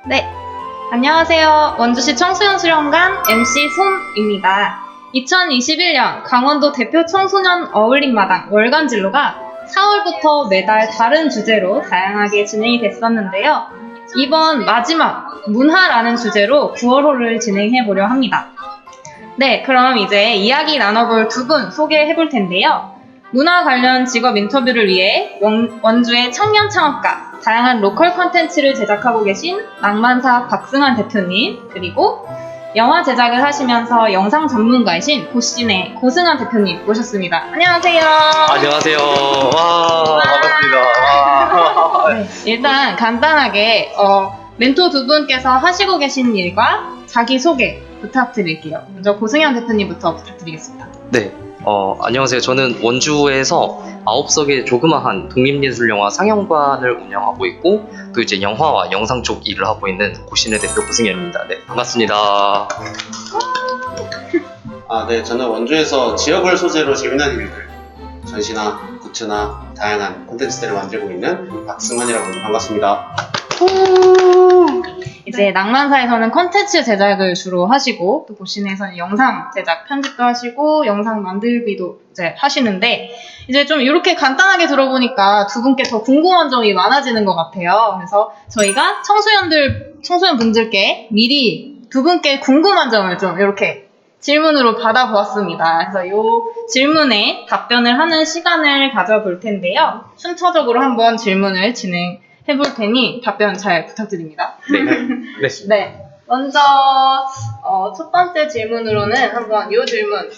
네, 안녕하세요. 원주시 청소년수련관 MC 솜입니다. 2021년 강원도 대표 청소년 어울림마당 월간 진로가 4월부터 매달 다른 주제로 다양하게 진행이 됐었는데요. 이번 마지막 문화라는 주제로 9월호를 진행해 보려 합니다. 네, 그럼 이제 이야기 나눠볼 두 분 소개해 볼 텐데요. 문화 관련 직업 인터뷰를 위해 원주의 청년 창업가, 다양한 로컬 콘텐츠를 제작하고 계신 낭만사 박승환 대표님, 그리고 영화 제작을 하시면서 영상 전문가이신 고신의 고승환 대표님 모셨습니다. 안녕하세요. 안녕하세요. 와, 반갑습니다. 와. 네, 일단 간단하게 멘토 두 분께서 하시고 계신 일과 자기소개 부탁드릴게요. 먼저 고승환 대표님부터 부탁드리겠습니다. 네, 안녕하세요. 저는 원주에서 9석의 조그마한 독립예술영화 상영관을 운영하고 있고, 또 이제 영화와 영상 쪽 일을 하고 있는 고신의 대표 고승현입니다. 네, 반갑습니다. 네, 저는 원주에서 지역을 소재로 재미난 일들, 전시나 굿즈나 다양한 콘텐츠들을 만들고 있는 박승환이라고 합니다. 반갑습니다. 이제 낭만사에서는 콘텐츠 제작을 주로 하시고, 또 고신에서는 영상 제작, 편집도 하시고, 영상 만들기도 이제 하시는데, 이제 좀 이렇게 간단하게 들어보니까 두 분께 더 궁금한 점이 많아지는 것 같아요. 그래서 저희가 청소년 분들께 미리 두 분께 궁금한 점을 좀 이렇게 질문으로 받아보았습니다. 그래서 이 질문에 답변을 하는 시간을 가져볼 텐데요. 순차적으로 한번 질문을 진행해볼 테니 답변 잘 부탁드립니다. 네, 네. 네. 먼저 첫 번째 질문으로는 한번 이 질문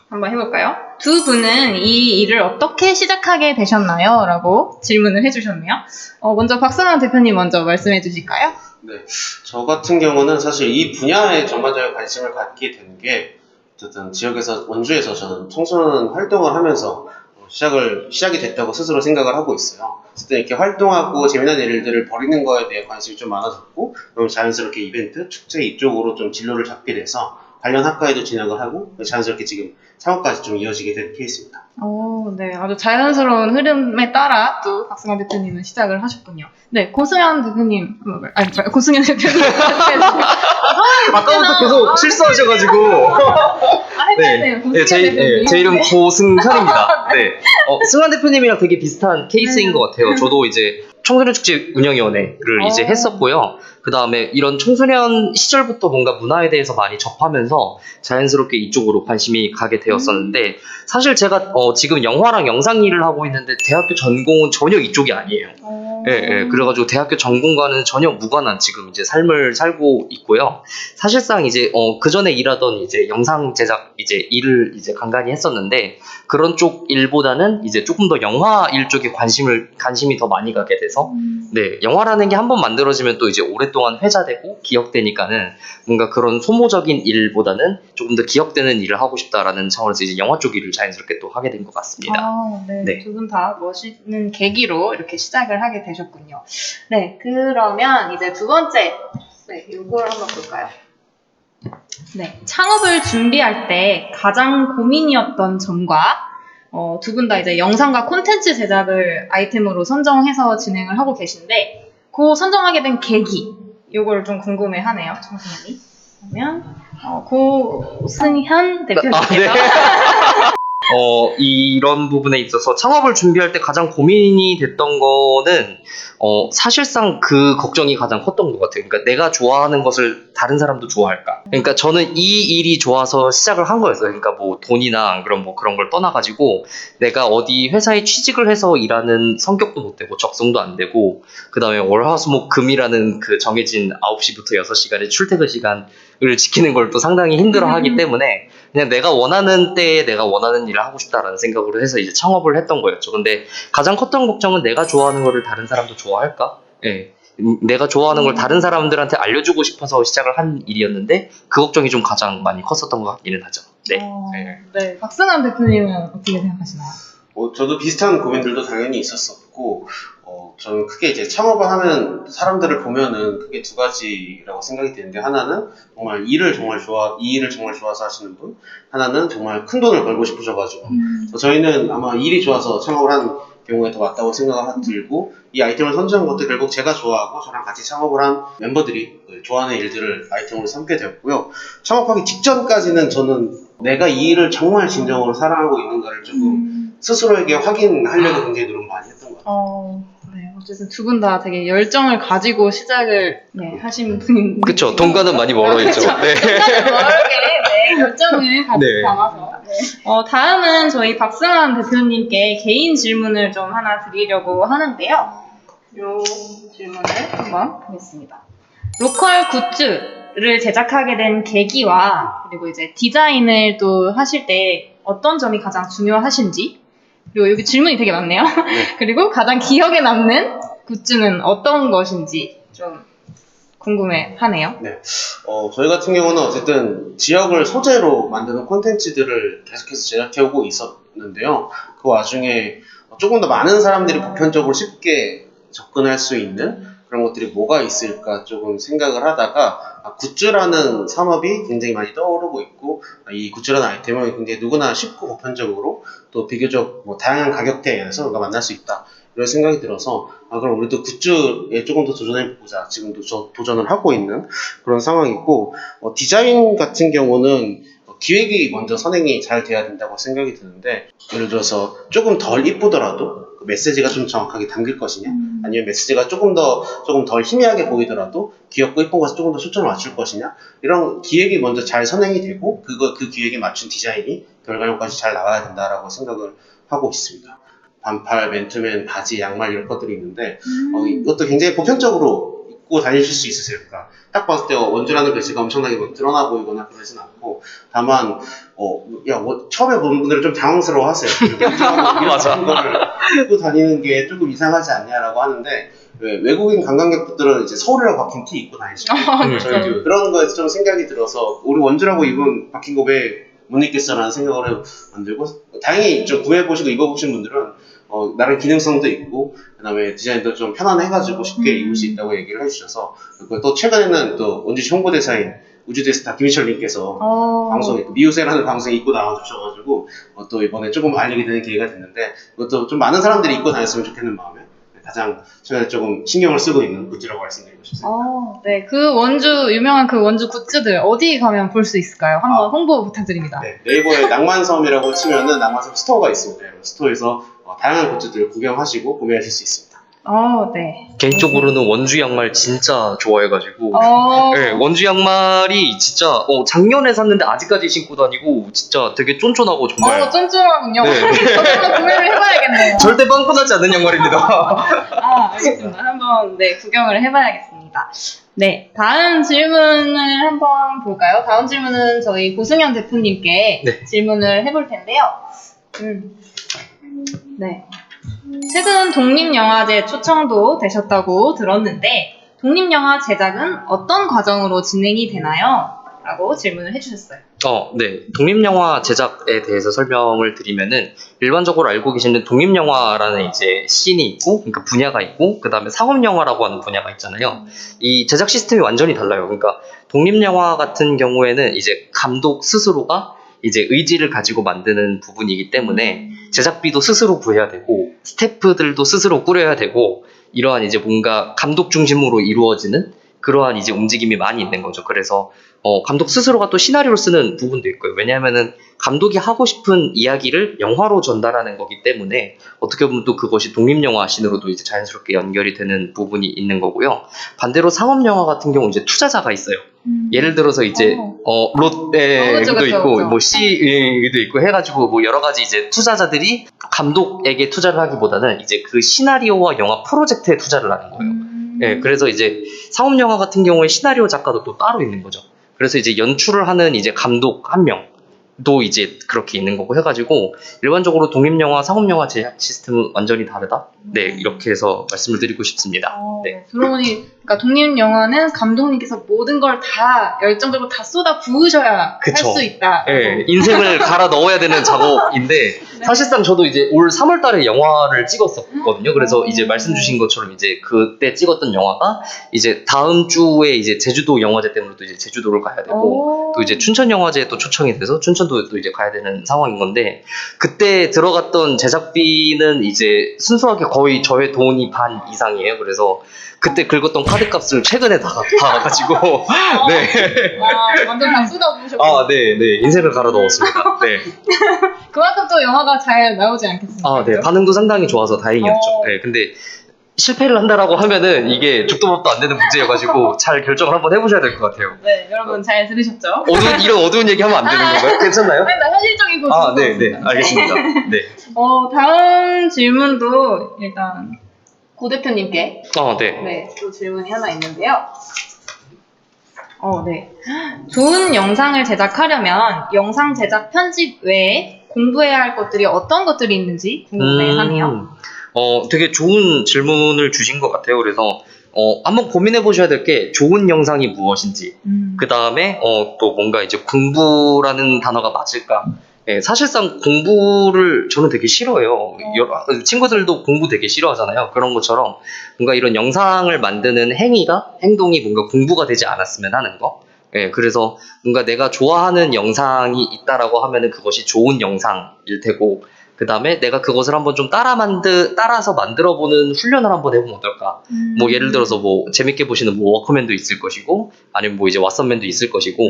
한번 해볼까요? 두 분은 이 일을 어떻게 시작하게 되셨나요? 라고 질문을 해주셨네요. 먼저 박승환 대표님 먼저 말씀해 주실까요? 네, 저 같은 경우는 사실 이 분야에 전반적인 관심을 갖게 된 게 어쨌든 지역에서 원주에서 저는 청소년 활동을 하면서 시작이 됐다고 스스로 생각을 하고 있어요. 어쨌든 이렇게 활동하고 재미난 일들을 벌이는 거에 대해 관심이 좀 많아졌고, 그럼 자연스럽게 이벤트, 축제 이쪽으로 좀 진로를 잡게 돼서 관련 학과에도 진학을 하고 자연스럽게 지금 창업까지 좀 이어지게 된 케이스입니다. 네. 아주 자연스러운 흐름에 따라 또 박승환 대표님은 시작을 하셨군요. 네. 고승현 대표님, 고승현 대표님. 아까부터 계속 실수하셔가지고. 네, 제 이름 고승현입니다. 네. 승환 대표님이랑 되게 비슷한 케이스인 것 같아요. 저도 이제 청소년 축제 운영위원회를 이제 했었고요. 그 다음에 이런 청소년 시절부터 뭔가 문화에 대해서 많이 접하면서 자연스럽게 이쪽으로 관심이 가게 되었었는데, 사실 제가 지금 영화랑 영상 일을 하고 있는데 대학교 전공은 전혀 이쪽이 아니에요. 그래가지고 대학교 전공과는 전혀 무관한 지금 이제 삶을 살고 있고요. 사실상 이제 그 전에 일하던 이제 영상 제작 이제 일을 이제 간간히 했었는데, 그런 쪽 일보다는 이제 조금 더 영화 일 쪽에 관심이 더 많이 가게 돼서, 네, 영화라는 게 한번 만들어지면 또 이제 오랫동안 회자되고 기억되니까는 뭔가 그런 소모적인 일보다는 조금 더 기억되는 일을 하고 싶다라는 차원에서 이제 영화 쪽 일을 자연스럽게 또 하게 된 것 같습니다. 네. 두 분 다 멋있는 계기로 이렇게 시작을 하게 되셨군요. 네, 그러면 이제 두 번째, 네, 이걸 한번 볼까요? 네, 창업을 준비할 때 가장 고민이었던 점과 두 분 다 이제 영상과 콘텐츠 제작을 아이템으로 선정해서 진행을 하고 계신데, 그 선정하게 된 계기, 이걸 좀 궁금해하네요, 청소년이. 그러면 고승현 대표님께서 이런 부분에 있어서 창업을 준비할 때 가장 고민이 됐던 거는 사실상 그 걱정이 가장 컸던 것 같아요. 그러니까 내가 좋아하는 것을 다른 사람도 좋아할까? 그러니까 저는 이 일이 좋아서 시작을 한 거였어요. 그러니까 뭐 돈이나 그런 걸 떠나가지고 내가 어디 회사에 취직을 해서 일하는 성격도 못 되고 적성도 안 되고, 그 다음에 월화수목금이라는 그 정해진 9시부터 6시간의 출퇴근 시간을 지키는 걸 또 상당히 힘들어하기 때문에 그냥 내가 원하는 때에 내가 원하는 일을 하고 싶다라는 생각으로 해서 이제 창업을 했던 거였죠. 근데 가장 컸던 걱정은 내가 좋아하는 거를 다른 사람도 좋아할까? 예. 내가 좋아하는 걸 다른 사람들한테 알려주고 싶어서 시작을 한 일이었는데, 그 걱정이 좀 가장 많이 컸었던 것 같기는 하죠. 네. 네. 박승환 대표님은 어떻게 생각하시나요? 저도 비슷한 고민들도 당연히 있었었고, 저는 크게 이제 창업을 하는 사람들을 보면은 크게 두 가지라고 생각이 되는데, 하나는 정말 이 일을 정말 좋아서 하시는 분, 하나는 정말 큰 돈을 벌고 싶으셔가지고. 저희는 아마 일이 좋아서 창업을 한 경우에 더 맞다고 생각을 들고, 이 아이템을 선정한 것도 결국 제가 좋아하고 저랑 같이 창업을 한 멤버들이 좋아하는 일들을 아이템으로 삼게 되었고요. 창업하기 직전까지는 저는 내가 이 일을 정말 진정으로 사랑하고 있는가를 조금 스스로에게 확인하려고 굉장히 노력 많이 했던 것 같아요. 네, 어쨌든 두 분 다 되게 열정을 가지고 시작을 하신 분인. 그쵸. 돈과는 많이 멀어 있죠. 네. 돈과는 멀게 열정을 가지고 네. 담아서. 다음은 저희 박승환 대표님께 개인 질문을 좀 하나 드리려고 하는데요. 이 질문을 한번 보겠습니다. 로컬 굿즈를 제작하게 된 계기와 그리고 이제 디자인을 또 하실 때 어떤 점이 가장 중요하신지, 그리고 여기 질문이 되게 많네요. 그리고 가장 기억에 남는 굿즈는 어떤 것인지 좀 궁금해하네요. 네. 저희 같은 경우는 어쨌든 지역을 소재로 만드는 콘텐츠들을 계속해서 제작해오고 있었는데요. 그 와중에 조금 더 많은 사람들이 보편적으로 쉽게 접근할 수 있는 그런 것들이 뭐가 있을까 조금 생각을 하다가 굿즈라는 산업이 굉장히 많이 떠오르고 있고, 이 굿즈라는 아이템은 굉장히 누구나 쉽고 보편적으로 또 비교적 다양한 가격대에서 우리가 만날 수 있다, 이런 생각이 들어서 그럼 우리도 굿즈에 조금 더 도전해보자, 지금도 도전을 하고 있는 그런 상황이고, 디자인 같은 경우는 기획이 먼저 선행이 잘 돼야 된다고 생각이 드는데, 예를 들어서 조금 덜 이쁘더라도 메시지가 좀 정확하게 담길 것이냐, 아니면 메시지가 조금 덜 희미하게 보이더라도 귀엽고 이쁜 것에 조금 더 초점을 맞출 것이냐, 이런 기획이 먼저 잘 선행이 되고 그 기획에 맞춘 디자인이 결과물까지 잘 나와야 된다라고 생각을 하고 있습니다. 반팔, 맨투맨, 바지, 양말 이런 것들이 있는데 이것도 굉장히 보편적으로 입고 다니실 수 있으실까? 딱 봤을 때 원주라는 글씨가 엄청나게 드러나 보이거나 그러진 않고, 다만 처음에 보는 분들은 좀 당황스러워하세요. 맞아. 걸 입고 다니는 게 조금 이상하지 않냐라고 하는데, 외국인 관광객분들은 이제 서울이라고 박힌 티 입고 다니시고 저희도 그런 거에서 좀 생각이 들어서 우리 원주라고 입은 박힌 거 왜 못 입겠어라는 생각을 만들고, 다행히 좀 구매해보시고 입어보신 분들은 나름 기능성도 있고 그다음에 디자인도 좀 편안해가지고 쉽게 입을 수 있다고 얘기를 해주셔서, 그리고 또 최근에는 또 원주시 홍보대사인 우주대스타 김희철님께서 방송에 미우새라는 방송에 입고 나와주셔가지고 또 이번에 조금 알리게 되는 기회가 됐는데, 그것도 좀 많은 사람들이 입고 다녔으면 좋겠는 마음에 가장 최근에 조금 신경을 쓰고 있는 굿즈라고 말씀드리고 싶습니다. 네, 유명한 그 원주 굿즈들 어디 가면 볼 수 있을까요? 한번 홍보 부탁드립니다. 네, 네이버에 낭만섬이라고 치면은 낭만섬 스토어가 있습니다. 스토어에서 다양한 굿즈들을 구경하시고 구매하실 수 있습니다. 네. 개인적으로는 원주 양말 진짜 좋아해가지고 네, 원주 양말이 진짜 작년에 샀는데 아직까지 신고 다니고 진짜 되게 쫀쫀하고 정말 쫀쫀하군요. 네. 저도 한번 구매를 해봐야겠네요. 절대 빵꾸나지 않는 양말입니다. 알겠습니다. 한번 구경을 해봐야겠습니다. 네, 다음 질문을 한번 볼까요? 다음 질문은 저희 고승현 대표님께 질문을 해볼 텐데요. 네. 최근 독립영화제 초청도 되셨다고 들었는데 독립영화 제작은 어떤 과정으로 진행이 되나요? 라고 질문을 해주셨어요. 네. 독립영화 제작에 대해서 설명을 드리면은 일반적으로 알고 계시는 독립영화라는 이제 씬이 있고, 그러니까 분야가 있고, 그 다음에 상업영화라고 하는 분야가 있잖아요. 이 제작 시스템이 완전히 달라요. 그러니까 독립영화 같은 경우에는 이제 감독 스스로가 이제 의지를 가지고 만드는 부분이기 때문에 제작비도 스스로 구해야 되고 스태프들도 스스로 꾸려야 되고, 이러한 이제 뭔가 감독 중심으로 이루어지는 그러한 이제 움직임이 많이 있는 거죠. 그래서 감독 스스로가 또 시나리오를 쓰는 부분도 있고요. 왜냐하면은 감독이 하고 싶은 이야기를 영화로 전달하는 거기 때문에 어떻게 보면 또 그것이 독립영화 씬으로도 이제 자연스럽게 연결이 되는 부분이 있는 거고요. 반대로 상업영화 같은 경우 이제 투자자가 있어요. 예를 들어서 이제 롯데도 있고 뭐 C도 있고 해가지고 뭐 여러 가지 이제 투자자들이 감독에게 투자를 하기보다는 이제 그 시나리오와 영화 프로젝트에 투자를 하는 거예요. 네, 그래서 이제 상업영화 같은 경우에 시나리오 작가도 또 따로 있는 거죠. 그래서 이제 연출을 하는 이제 감독 한 명도 이제 그렇게 있는 거고 해가지고 일반적으로 독립영화, 상업영화 제작 시스템은 완전히 다르다. 네, 이렇게 해서 말씀을 드리고 싶습니다. 네. 들어보니 그러니까 독립영화는 감독님께서 모든 걸 다 열정적으로 다 쏟아 부으셔야 할 수 있다. 네, 인생을 갈아 넣어야 되는 작업인데 사실상 저도 이제 올 3월달에 영화를 찍었었거든요. 그래서 이제 말씀 주신 것처럼 이제 그때 찍었던 영화가 이제 다음 주에 이제 제주도 영화제 때문에 또 이제 제주도를 가야 되고 또 이제 춘천 영화제에 또 초청이 돼서 춘천 춘천도 또 이제 가야 되는 상황인 건데 그때 들어갔던 제작비는 이제 순수하게 거의 저의 돈이 반 이상이에요. 그래서 그때 긁었던 카드값을 최근에 다 가가지고 네. 완전 다 쏟아부으셨고. 네. 인생을 갈아 넣었습니다. 네. 그만큼 또 영화가 잘 나오지 않겠습니까? 네. 반응도 상당히 좋아서 다행이었죠. 네. 근데 실패를 한다라고 하면은 이게 죽도 밥도 안 되는 문제여가지고 잘 결정을 한번 해보셔야 될 것 같아요. 네, 여러분 잘 들으셨죠? 이런 어두운 얘기 하면 안 되는 건가요? 괜찮나요? 네, 나 현실적이고 네, 알겠습니다. 네. 다음 질문도 일단 고 대표님께 네. 또 질문이 하나 있는데요. 네. 좋은 영상을 제작하려면 영상 제작 편집 외에 공부해야 할 것들이 어떤 것들이 있는지 궁금해하네요. 되게 좋은 질문을 주신 것 같아요. 그래서 한번 고민해 보셔야 될 게 좋은 영상이 무엇인지, 그 다음에 또 뭔가 이제 공부라는 단어가 맞을까? 네, 사실상 공부를 저는 되게 싫어해요. 친구들도 공부 되게 싫어하잖아요. 그런 것처럼 뭔가 이런 영상을 만드는 행동이 뭔가 공부가 되지 않았으면 하는 거. 네, 그래서 뭔가 내가 좋아하는 영상이 있다라고 하면은 그것이 좋은 영상일 테고, 그 다음에 내가 그것을 한번 좀 따라서 만들어보는 훈련을 한번 해보면 어떨까? 뭐 예를 들어서 뭐 재밌게 보시는 뭐 워크맨도 있을 것이고, 아니면 뭐 이제 왓썸맨도 있을 것이고,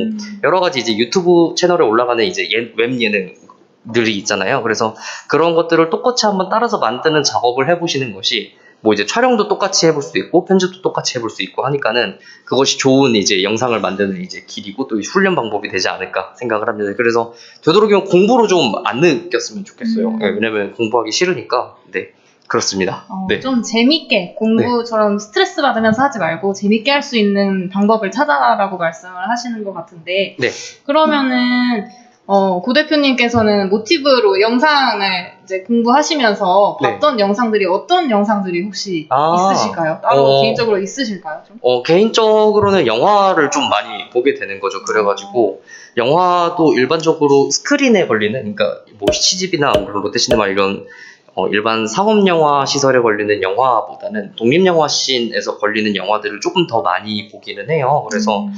여러 가지 이제 유튜브 채널에 올라가는 이제 웹 예능들이 있잖아요. 그래서 그런 것들을 똑같이 한번 따라서 만드는 작업을 해보시는 것이 뭐 이제 촬영도 똑같이 해볼 수 있고 편집도 똑같이 해볼 수 있고 하니까는 그것이 좋은 이제 영상을 만드는 이제 길이고 또 훈련 방법이 되지 않을까 생각을 합니다. 그래서 되도록이면 공부로 좀 안 느꼈으면 좋겠어요. 네, 왜냐면 공부하기 싫으니까. 네, 그렇습니다. 네. 좀 재밌게 공부처럼 스트레스 받으면서 하지 말고 재밌게 할 수 있는 방법을 찾아라라고 말씀을 하시는 것 같은데. 네. 그러면은 고 대표님께서는 모티브로 영상을 이제 공부하시면서 봤던 영상들이 어떤 영상들이 혹시 있으실까요? 따로 개인적으로 있으실까요? 좀? 개인적으로는 영화를 좀 많이 보게 되는 거죠. 그래가지고 영화도 일반적으로 스크린에 걸리는, 그러니까 뭐 CGV나 롯데시네마 이런 일반 상업영화 시설에 걸리는 영화보다는 독립영화씬에서 걸리는 영화들을 조금 더 많이 보기는 해요. 그래서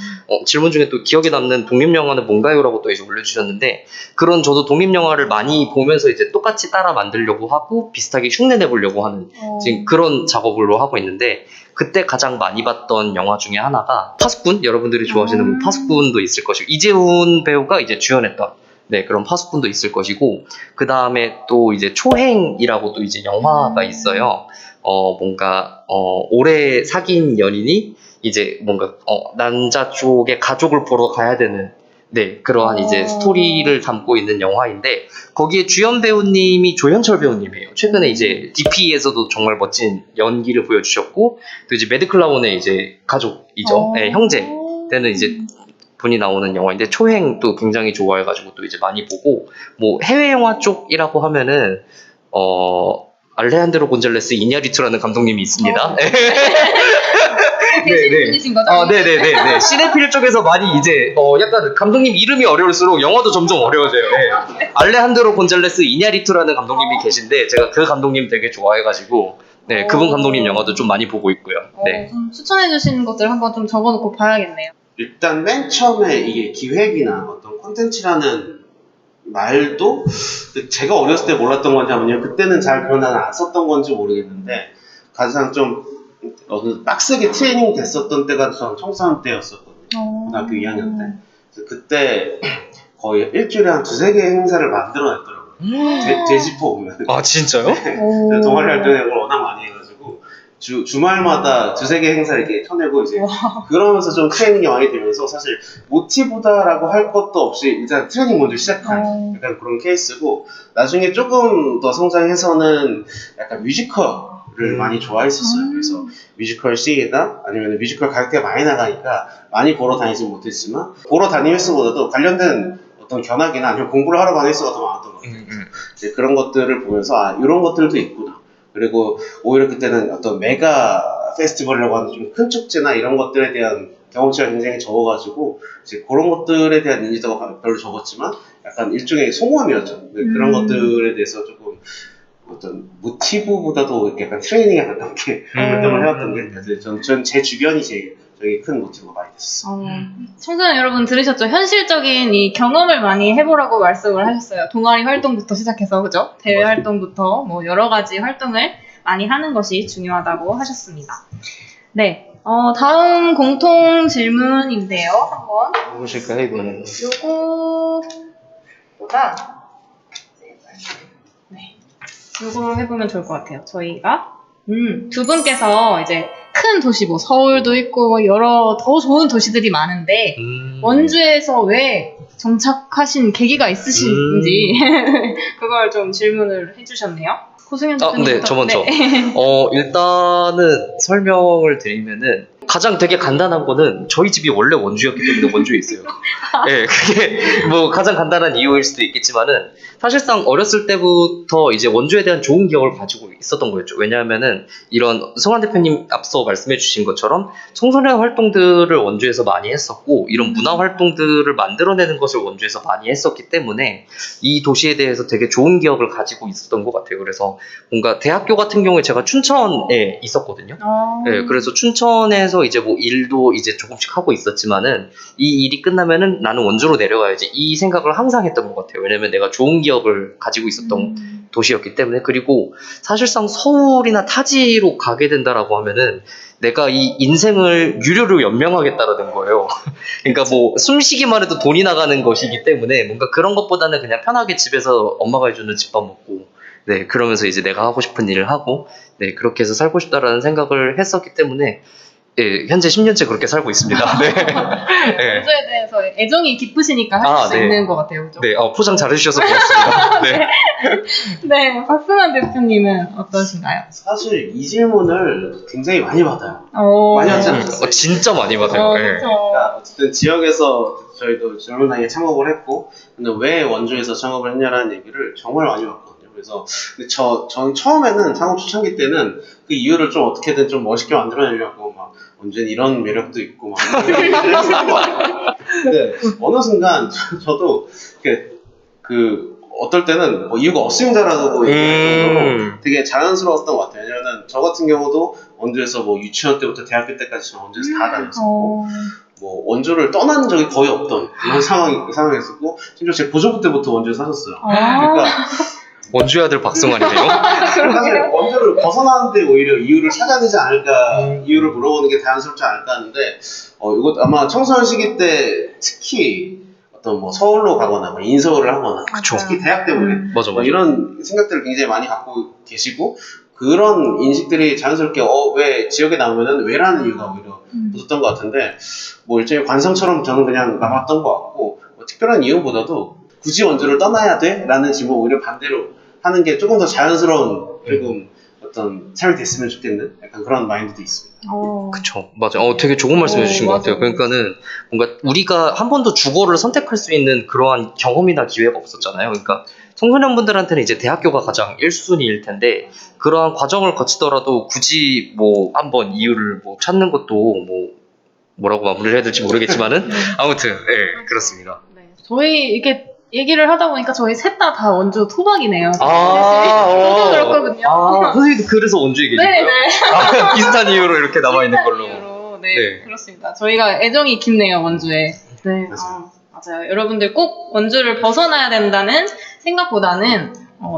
질문 중에 또 기억에 남는 독립영화는 뭔가요? 라고 또 이제 올려주셨는데, 그런 저도 독립영화를 많이 보면서 이제 똑같이 따라 만들려고 하고 비슷하게 흉내내보려고 하는 지금 그런 작업으로 하고 있는데, 그때 가장 많이 봤던 영화 중에 하나가 파수꾼? 여러분들이 좋아하시는 파수꾼도 있을 것이고, 이재훈 배우가 이제 주연했던 그런 파수꾼도 있을 것이고, 그 다음에 또 이제 초행이라고 또 이제 영화가 있어요. 뭔가 오래 사귄 연인이 이제 뭔가 남자 쪽의 가족을 보러 가야 되는 그러한 이제 스토리를 담고 있는 영화인데, 거기에 주연 배우님이 조현철 배우님이에요. 최근에 이제 DP에서도 정말 멋진 연기를 보여주셨고, 또 이제 매드클라운의 이제 가족이죠. 형제 때는 이제 분이 나오는 영화인데, 초행도 굉장히 좋아해가지고 또 이제 많이 보고, 뭐 해외 영화 쪽이라고 하면은 알레한드로 곤잘레스 이냐리투라는 감독님이 있습니다. 분이신 거죠? 네네네. 시네필 쪽에서 많이 이제 약간 감독님 이름이 어려울수록 영화도 점점 어려워져요. 알레한드로 곤잘레스 이냐리투라는 감독님이 계신데, 제가 그 감독님 되게 좋아해가지고 그분 감독님 영화도 좀 많이 보고 있고요. 좀 추천해주신 것들 한번 좀 적어놓고 봐야겠네요. 일단 맨 처음에 이게 기획이나 어떤 콘텐츠라는 말도 제가 어렸을 때 몰랐던 건지 아니면 그때는 잘 그런 단어 안 썼던 건지 모르겠는데, 가장 좀 빡세게 트레이닝 됐었던 때가 전 청소년 때였었거든요. 고등학교 2학년 때. 그래서 그때 거의 일주일에 한 2-3개 행사를 만들어냈더라고요. 돼지포 보면. 진짜요? 동아리 활동을 워낙 많이 해가지고 주말마다 2-3개 행사를 이렇게 쳐내고 이제 그러면서 좀 트레이닝이 많이 되면서, 사실 모티브다라고 할 것도 없이 일단 트레이닝 먼저 시작한 약간 그런 케이스고, 나중에 조금 더 성장해서는 약간 뮤지컬을 많이 좋아했었어요. 그래서 뮤지컬 씬이나 아니면 뮤지컬 가격대가 많이 나가니까 많이 보러 다니지 못했지만, 보러 다니는 횟수보다도 관련된 어떤 견학이나 아니면 공부를 하러 가는 횟수가 더 많았던 것 같아요. 이제 그런 것들을 보면서 이런 것들도 있구나. 그리고 오히려 그때는 어떤 메가 페스티벌이라고 하는 좀 큰 축제나 이런 것들에 대한 경험치가 굉장히 적어가지고, 이제 그런 것들에 대한 인지도가 별로 적었지만 약간 일종의 소모함이었죠. 그런 것들에 대해서 조금 어떤 모티브보다도 약간 트레이닝에 가깝게 활동을 해왔던 게, 전 제 주변이 제일 저희 큰 모티브가 많이 됐었어요. 청소년 여러분 들으셨죠? 현실적인 이 경험을 많이 해보라고 말씀을 하셨어요. 동아리 활동부터 시작해서, 그죠? 대외 활동부터 뭐 여러 가지 활동을 많이 하는 것이 중요하다고 하셨습니다. 네. 다음 공통 질문인데요. 한번. 무엇일까요, 이거는? 요거보다, 네. 요거 해보면 좋을 것 같아요. 저희가. 두 분께서 이제 큰 도시, 뭐 서울도 있고, 뭐 여러 더 좋은 도시들이 많은데, 원주에서 왜 정착하신 계기가 있으신지, 그걸 좀 질문을 해주셨네요. 고승현 대표님부터. 네, 저 먼저. 네. 일단은 설명을 드리면은 가장 되게 간단한 거는 저희 집이 원래 원주였기 때문에 원주에 있어요. 네, 그게 뭐 가장 간단한 이유일 수도 있겠지만은 사실상 어렸을 때부터 이제 원주에 대한 좋은 기억을 가지고 있었던 거였죠. 왜냐하면은 이런 성환 대표님 앞서 말씀해 주신 것처럼 청소년 활동들을 원주에서 많이 했었고 이런 문화 활동들을 만들어내는 것을 원주에서 많이 했었기 때문에 이 도시에 대해서 되게 좋은 기억을 가지고 있었던 것 같아요. 그래서 뭔가 대학교 같은 경우에 제가 춘천에 있었거든요. 네, 그래서 춘천에서 이제 뭐 일도 이제 조금씩 하고 있었지만은 이 일이 끝나면은 나는 원주로 내려가야지 이 생각을 항상 했던 것 같아요. 왜냐면 내가 좋은 기억을 가지고 있었던 도시였기 때문에. 그리고 사실상 서울이나 타지로 가게 된다라고 하면은 내가 이 인생을 유료로 연명하겠다라는 거예요. 그러니까 뭐 숨쉬기만 해도 돈이 나가는 것이기 때문에 뭔가 그런 것보다는 그냥 편하게 집에서 엄마가 해주는 집밥 먹고 네, 그러면서 이제 내가 하고 싶은 일을 하고 네, 그렇게 해서 살고 싶다라는 생각을 했었기 때문에 예, 현재 10년째 그렇게 살고 있습니다. 네. 원주에 대해서 애정이 깊으시니까 할 수 네. 있는 것 같아요. 그죠? 네, 포장 잘해주셔서 고맙습니다. 네. 네, 박승환 대표님은 어떠신가요? 사실 이 질문을 굉장히 많이 받아요. 많이 받지 않았어요? 진짜 많이 받아요. 네. 그렇죠. 그러니까 어쨌든 지역에서 저희도 젊은 나이에 창업을 했고, 근데 왜 원주에서 창업을 했냐라는 얘기를 정말 많이 받거든요. 그래서 근데 저는 처음에는 창업 초창기 때는 그 이유를 좀 어떻게든 좀 멋있게 만들어내려고 막 원주는 이런 매력도 있고 막 이런 얘기를 했었던 것 같아요. 근데 어느 순간 저도 그 어떨 때는 뭐 이유가 없으면 잘하고 얘기할 정도로 되게 자연스러웠던 것 같아요. 왜냐면 저 같은 경우도 원주에서 뭐 유치원 때부터 대학교 때까지 저는 원주에서 다 다녔었고 뭐 원주를 떠난 적이 거의 없던 이런 상황이었었고 심지어 제 보조부 때부터 원주에 사셨어요. 그러니까 원주의 아들 박승환이네요. 사실 원주를 벗어나는데 오히려 이유를 찾아내지 않을까, 이유를 물어보는 게 자연스럽지 않을까 하는데 이것 아마 청소년 시기 때 특히 어떤 뭐 서울로 가거나 뭐 인서울을 하거나 특히 대학 때문에 맞아. 이런 생각들을 굉장히 많이 갖고 계시고 그런 인식들이 자연스럽게 왜 지역에 나오면은 왜라는 이유가 오히려 붙었던 것 같은데 뭐 일종의 관성처럼 저는 그냥 남았던 것 같고 뭐 특별한 이유보다도 굳이 원주를 떠나야 돼? 라는 질문 오히려 반대로 하는 게 조금 더 자연스러운 조금 어떤 삶이 됐으면 좋겠는 약간 그런 마인드도 있습니다. 그쵸. 맞아. 되게 좋은 말씀 해주신 것 같아요. 그러니까는 뭔가 우리가 한 번도 주거를 선택할 수 있는 그러한 경험이나 기회가 없었잖아요. 그러니까 청소년분들한테는 이제 대학교가 가장 1순위일 텐데 그러한 과정을 거치더라도 굳이 뭐 한번 이유를 뭐 찾는 것도 뭐라고 마무리를 해야 될지 모르겠지만은 아무튼 네, 그렇습니다. 네. 저희 이렇게 얘기를 하다 보니까 저희 셋 다 원주 토박이네요. 저도 그렇거든요. 선생님도 그래서 원주에 계신가요? 네네. 비슷한 이유로 이렇게 남아있는 걸로. 네, 네. 그렇습니다. 저희가 애정이 깊네요, 원주에. 네, 맞아요. 여러분들 꼭 원주를 벗어나야 된다는 생각보다는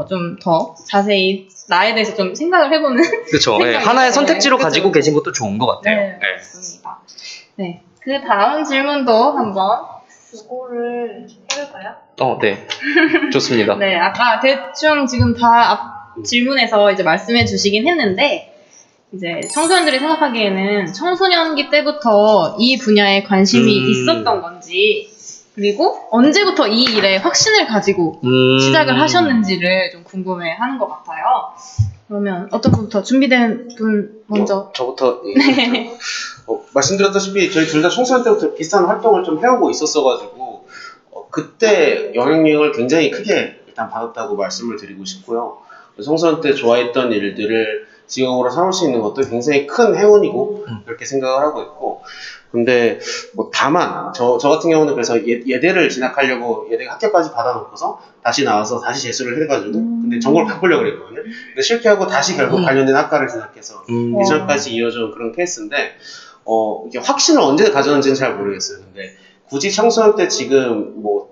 좀 더 자세히 나에 대해서 좀 생각을 해보는. 그렇죠. 네, 하나의 선택지로 가지고 계신 것도 좋은 것 같아요. 네, 맞습니다. 네, 그 다음 질문도 한번 그거를 해볼까요? 네. 좋습니다. 네, 아까 대충 지금 다 앞 질문에서 이제 말씀해 주시긴 했는데, 이제 청소년들이 생각하기에는 청소년기 때부터 이 분야에 관심이 있었던 건지, 그리고 언제부터 이 일에 확신을 가지고 시작을 하셨는지를 좀 궁금해 하는 것 같아요. 그러면 어떤 분부터 준비된 분 먼저? 저부터 말씀드렸다시피 저희 둘 다 청소년 때부터 비슷한 활동을 좀 해오고 있었어가지고 그때 영향력을 굉장히 크게 일단 받았다고 말씀을 드리고 싶고요. 청소년 때 좋아했던 일들을 직업으로 삼을 수 있는 것도 굉장히 큰 행운이고 그렇게 생각을 하고 있고 근데 뭐 다만 저 같은 경우는 그래서 예대를 진학하려고 예대 합격까지 받아놓고서 다시 나와서 다시 재수를 해가지고 근데 전공을 바꾸려고 그랬거든요. 근데 실패하고 다시 결국 관련된 학과를 진학해서 대전까지 이어져온 그런 케이스인데 이게 확신을 언제 가졌는지는 잘 모르겠어요. 근데 굳이 청소년 때 지금 뭐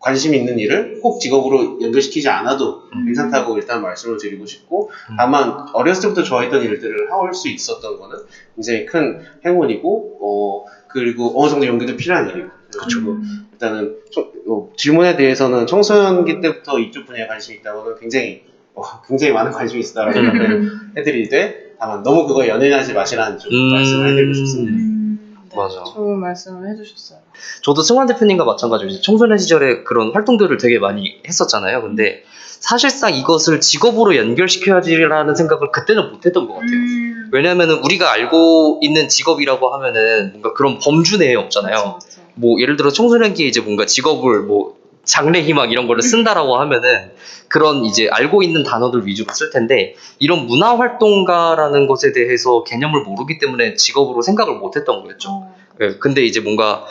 관심 있는 일을 꼭 직업으로 연결시키지 않아도 괜찮다고 일단 말씀을 드리고 싶고, 다만 어렸을 때부터 좋아했던 일들을 할 수 있었던 거는 굉장히 큰 행운이고, 그리고 어느 정도 용기도 필요한 일이고. 그리고 일단은 질문에 대해서는 청소년기 때부터 이쪽 분야에 관심이 있다고는 굉장히 많은 관심이 있다라고 답변을 해드리되, 다만 너무 그거에 연연하지 마시라는 좀 말씀을 해드리고 싶습니다. 네, 맞아. 좋은 말씀을 해주셨어요. 저도 승환 대표님과 마찬가지로 이제 청소년 시절에 그런 활동들을 되게 많이 했었잖아요. 근데 사실상 이것을 직업으로 연결시켜야지라는 생각을 그때는 못했던 것 같아요. 왜냐하면 우리가 알고 있는 직업이라고 하면은 뭔가 그런 범주 내에 없잖아요. 그쵸. 뭐 예를 들어 청소년기에 이제 뭔가 직업을 뭐 장래희망 이런 거를 쓴다라고 하면은 그런 이제 알고 있는 단어들 위주로 쓸 텐데, 이런 문화활동가라는 것에 대해서 개념을 모르기 때문에 직업으로 생각을 못했던 거였죠. 네, 근데 이제 뭔가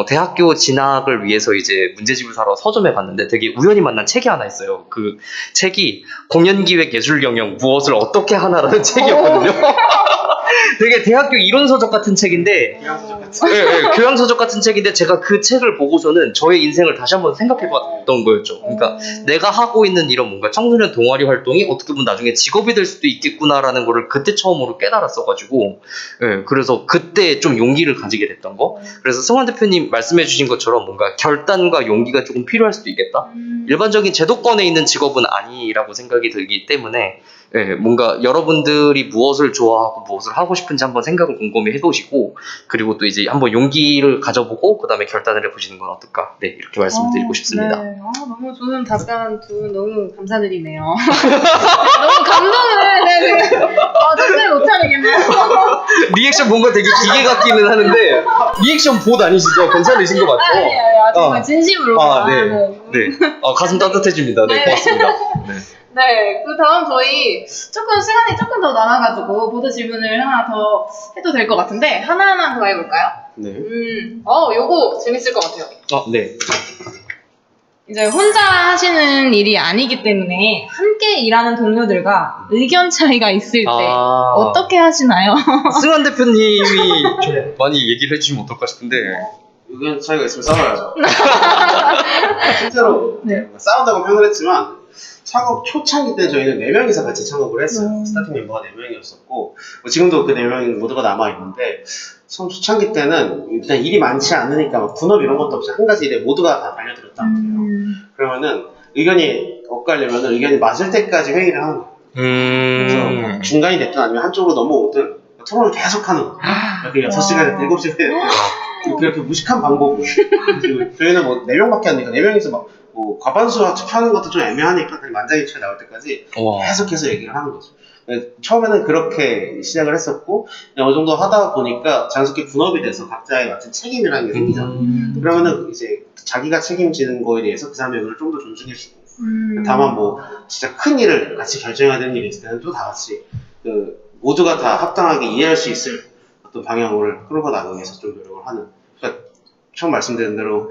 대학교 진학을 위해서 이제 문제집을 사러 서점에 갔는데 되게 우연히 만난 책이 하나 있어요. 그 책이 공연기획예술경영 무엇을 어떻게 하나라는 책이었거든요. 되게 대학교 이론서적 같은 책인데, 교양서적 같은 책인데 제가 그 책을 보고서는 저의 인생을 다시 한번 생각해봤던 거였죠. 그러니까 내가 하고 있는 이런 뭔가 청소년 동아리 활동이 어떻게 보면 나중에 직업이 될 수도 있겠구나라는 거를 그때 처음으로 깨달았어가지고, 그래서 그때 좀 용기를 가지게 됐던 거. 그래서 승환 대표님 말씀해주신 것처럼 뭔가 결단과 용기가 조금 필요할 수도 있겠다. 일반적인 제도권에 있는 직업은 아니라고 생각이 들기 때문에, 뭔가 여러분들이 무엇을 좋아하고 무엇을 하고 싶은지 한번 생각을 곰곰이 해보시고, 그리고 또 이제 한번 용기를 가져보고 그 다음에 결단을 해보시는 건 어떨까, 네, 이렇게 말씀드리고 싶습니다. 네. 너무 좋은 답변 두 분 너무 감사드리네요. 너무 감동을 정말 못하겠네요. 리액션 뭔가 되게 기계 같기는 하는데 리액션 봇 아니시죠? 괜찮으신 것 같죠? 아니에요. 정말 진심으로. 네. 가슴 따뜻해집니다. 네, 고맙습니다. 네. 네, 그 다음 저희 시간이 조금 더 남아가지고 보드 질문을 하나 더 해도 될 것 같은데, 하나하나 더 해볼까요? 네. 요거 재밌을 것 같아요. 네. 이제 혼자 하시는 일이 아니기 때문에 함께 일하는 동료들과 의견 차이가 있을 때 어떻게 하시나요? 승환 대표님이 좀 많이 얘기를 해주시면 어떨까 싶은데. 의견 차이가 있으면 싸워야죠. 실제로 네. 싸운다고 표현을 했지만, 창업 초창기 때 저희는 4명이서 같이 창업을 했어요. 스타팅 멤버가 4명이었었고, 지금도 그 4명 모두가 남아있는데, 처음 초창기 때는 일단 일이 많지 않으니까 막 분업 이런 것도 없이 한 가지 일에 모두가 다 달려들었단 말이에요. 그러면은 의견이 엇갈리면 의견이 맞을 때까지 회의를 하는 거예요. 그래서 중간이 됐든 아니면 한쪽으로 넘어오든 토론을 계속 하는 거예요. 이렇게 6시간, 7시간 그렇게 무식한 방법으로. 저희는 뭐 4명밖에 안 되니까 4명이서 막 뭐 과반수 투표하는 것도 좀 애매하니까 그냥 만장일치가 나올 때까지 계속해서 얘기를 하는 거죠. 처음에는 그렇게 시작을 했었고, 어느 정도 하다 보니까 자연스럽게 분업이 돼서 각자의 맡은 책임이라는 게 생기잖아요. 그러면은 이제 자기가 책임지는 거에 대해서 그 사람의 의견을 좀 더 존중해주고, 다만 뭐 진짜 큰 일을 같이 결정해야 되는 일이 있을 때는 또 다 같이 모두가 다 합당하게 이해할 수 있을 어떤 방향을 끌고 나가기 위해서 좀 노력을 하는. 그러니까 처음 말씀드린 대로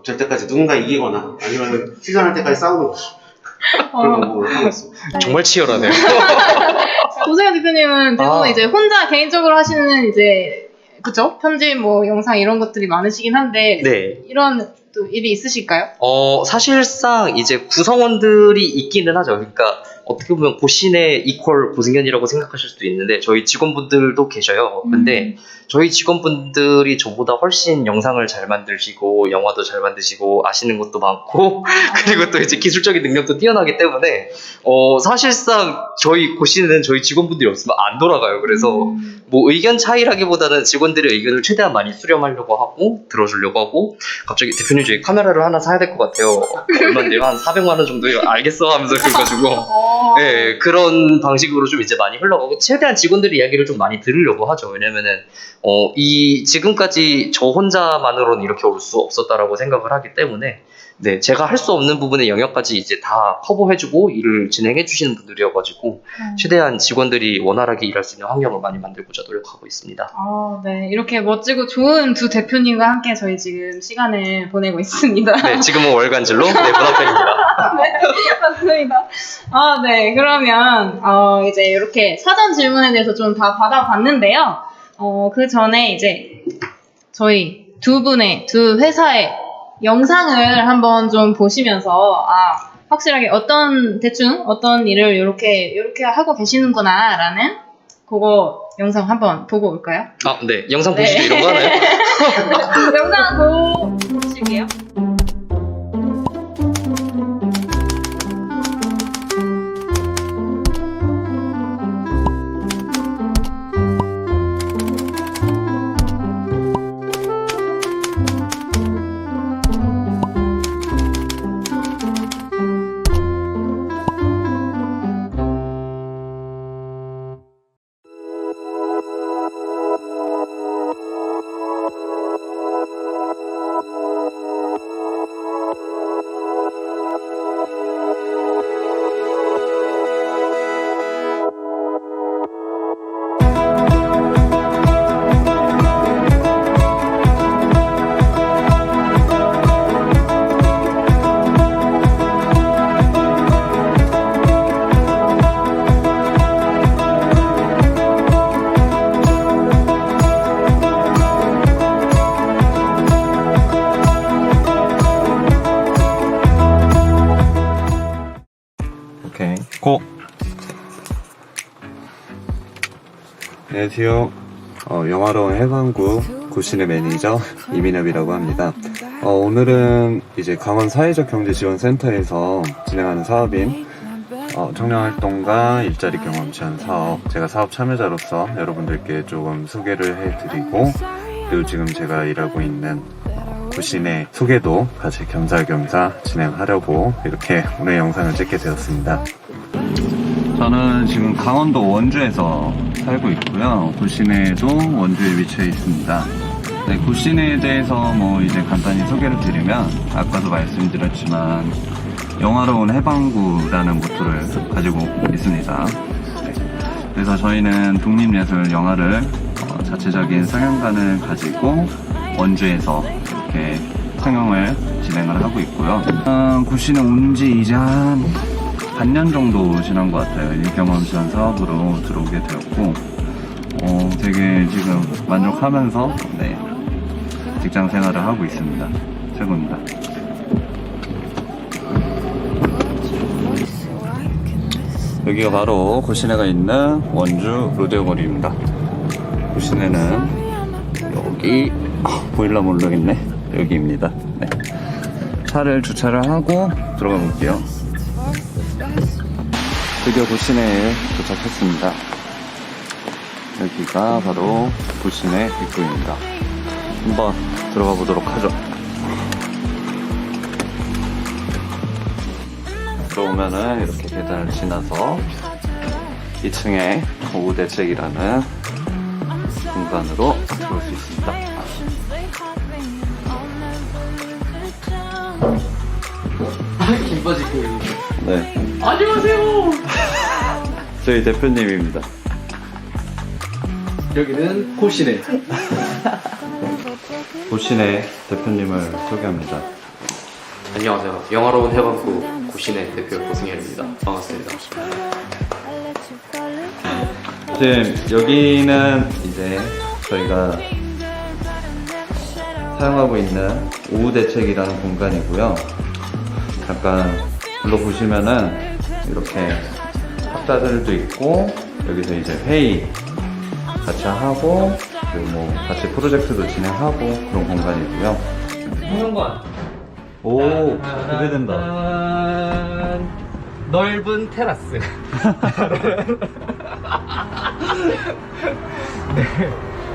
될 때까지 누군가 이기거나 아니면 시전할 때까지 싸우는 거죠. 그런 방법을 하고 있습니다. 정말 치열하네요. 고세현 대표님은 대부분 이제 혼자 개인적으로 하시는 이제 그쵸? 편집 뭐 영상 이런 것들이 많으시긴 한데, 네. 이런 또 일이 있으실까요? 사실상 이제 구성원들이 있기는 하죠. 그러니까 어떻게 보면 고신의 이퀄 고승현이라고 생각하실 수도 있는데 저희 직원분들도 계셔요. 근데 저희 직원분들이 저보다 훨씬 영상을 잘 만드시고 영화도 잘 만드시고 아시는 것도 많고 그리고 또 이제 기술적인 능력도 뛰어나기 때문에 사실상 저희 고신은 저희 직원분들이 없으면 안 돌아가요. 그래서 뭐 의견 차이라기보다는 직원들의 의견을 최대한 많이 수렴하려고 하고 들어주려고 하고, 갑자기 대표님 저희 카메라를 하나 사야 될 것 같아요. 얼마인데요? 한 400만 원 정도요? 알겠어 하면서 그래가지고 네, 그런 방식으로 좀 이제 많이 흘러가고 최대한 직원들의 이야기를 좀 많이 들으려고 하죠. 왜냐면은 지금까지 저 혼자만으로는 이렇게 올 수 없었다라고 생각을 하기 때문에, 네, 제가 할 수 없는 부분의 영역까지 이제 다 커버해주고 일을 진행해주시는 분들이어가지고 최대한 직원들이 원활하게 일할 수 있는 환경을 많이 만들고자 노력하고 있습니다. 네, 이렇게 멋지고 좋은 두 대표님과 함께 저희 지금 시간을 보내고 있습니다. 네, 지금은 월간질로 문화팬입니다. 네, 맞습니다. 네, 그러면 이제 이렇게 사전 질문에 대해서 좀 다 받아봤는데요. 그 전에 이제 저희 두 회사의 영상을 한번 좀 보시면서 확실하게 대충 어떤 일을 이렇게 하고 계시는구나 라는 그거 영상 한번 보고 올까요? 네. 영상 보시죠. 이런 거 하나요? 영상 보실게요. 오케이, 고! 안녕하세요. 영화로운 해방구 구신의 매니저 이민엽이라고 합니다. 오늘은 이제 강원 사회적 경제지원센터에서 진행하는 사업인 청년활동가 일자리 경험 지원 사업, 제가 사업 참여자로서 여러분들께 조금 소개를 해드리고, 그리고 지금 제가 일하고 있는 구신의 소개도 같이 겸사겸사 진행하려고 이렇게 오늘 영상을 찍게 되었습니다. 저는 지금 강원도 원주에서 살고 있고요. 구신에도 원주에 위치해 있습니다. 네, 구신에 대해서 이제 간단히 소개를 드리면, 아까도 말씀드렸지만 영화로운 해방구라는 모토를 가지고 있습니다. 네, 그래서 저희는 독립예술 영화를 자체적인 상영관을 가지고 원주에서 이렇게 상영을 진행을 하고 있고요. 구신에 온 지 이제 한 반년 정도 지난 것 같아요. 이 경험 지원 사업으로 들어오게 되었고, 되게 지금 만족하면서 직장 생활을 하고 있습니다. 최고입니다. 여기가 바로 구신에가 있는 원주 로데오 거리입니다. 구신에는 여기 보일러 모르겠네. 여기입니다. 네. 차를 주차를 하고 들어가 볼게요. 드디어 구신에 도착했습니다. 여기가 바로 구신의 입구입니다. 한번 들어가 보도록 하죠. 들어오면은 이렇게 계단을 지나서 2층에 오후대책이라는 공간으로 들어올 수 있습니다. 김바지 네, 안녕하세요. 저희 대표님입니다. 여기는 고시네. 구신의 대표님을 소개합니다. 안녕하세요. 영화로운 해방구 고신의 대표 고승열입니다. 반갑습니다. 지금 여기는 이제 저희가 사용하고 있는 오후대책이라는 공간이고요. 잠깐 불러보시면은 이렇게 학자들도 있고, 여기서 이제 회의 같이 하고, 그리고 같이 프로젝트도 진행하고 그런 공간이고요. 성형관. 오, 기대된다. 넓은 테라스.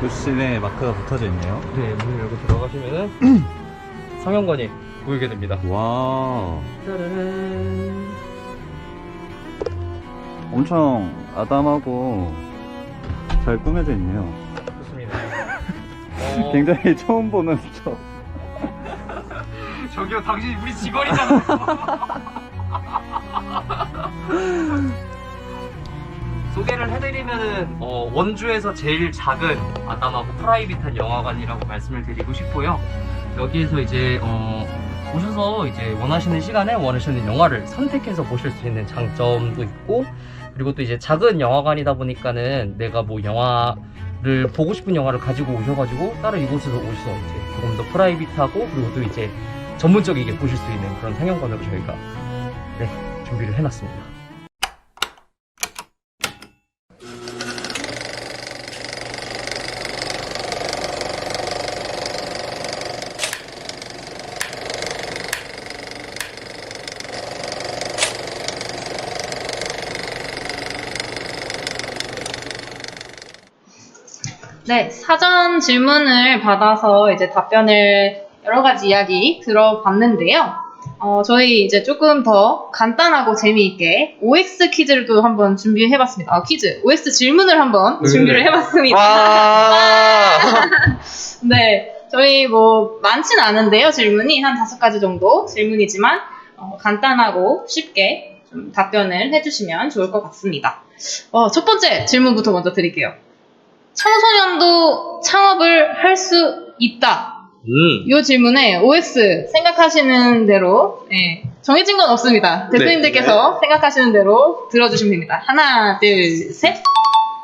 구신에 마크가 붙어져 있네요. 네, 문을 열고 들어가시면은 성형관이 보이게 됩니다. 와, 짜라란. 엄청 아담하고 잘 꾸며져 있네요. 좋습니다. 굉장히 처음 보는 저. 저기요, 당신 우리 직원이잖아. 소개를 해드리면은 원주에서 제일 작은 아담하고 프라이빗한 영화관이라고 말씀을 드리고 싶고요. 여기에서 이제 오셔서 이제 원하시는 시간에 원하시는 영화를 선택해서 보실 수 있는 장점도 있고, 그리고 또 이제 작은 영화관이다 보니까는 내가 뭐 영화 를 보고 싶은 영화를 가지고 오셔가지고 따로 이곳에서 오셔서 이제 조금 더 프라이빗하고 그리고 또 이제 전문적이게 보실 수 있는 그런 상영관으로 저희가 네, 준비를 해놨습니다. 네, 사전 질문을 받아서 이제 답변을 여러 가지 이야기 들어봤는데요. 저희 이제 조금 더 간단하고 재미있게 OX 퀴즈를 또 한번 준비해봤습니다. 퀴즈, OX 질문을 한번 준비를 해봤습니다. 와. 네, 저희 뭐 많진 않은데요. 질문이 한 5가지 정도 질문이지만 간단하고 쉽게 좀 답변을 해주시면 좋을 것 같습니다. 첫 번째 질문부터 먼저 드릴게요. 청소년도 창업을 할 수 있다. 이 질문에 OX 생각하시는 대로 정해진 건 없습니다. 대표님들께서 생각하시는 대로 들어주시면 됩니다. 하나, 둘, 셋.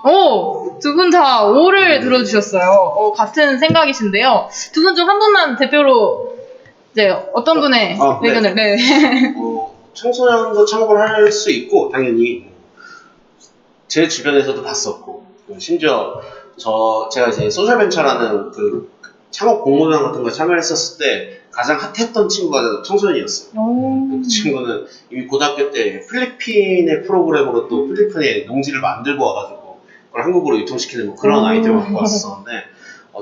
오! 두 분 다 O를 들어주셨어요. 같은 생각이신데요. 두 분 중 한 분만 대표로 이제 어떤 분의 의견을 청소년도 창업을 할 수 있고 당연히 제 주변에서도 봤었고 심지어 제가 이제 소셜벤처라는 그 창업 공모전 같은 거에 참여했었을 때 가장 핫했던 친구가 청소년이었어요. 그 친구는 이미 고등학교 때 필리핀의 프로그램으로 또 필리핀에 농지를 만들고 와가지고 그걸 한국으로 유통시키는 뭐 그런 아이디어를 갖고 왔었는데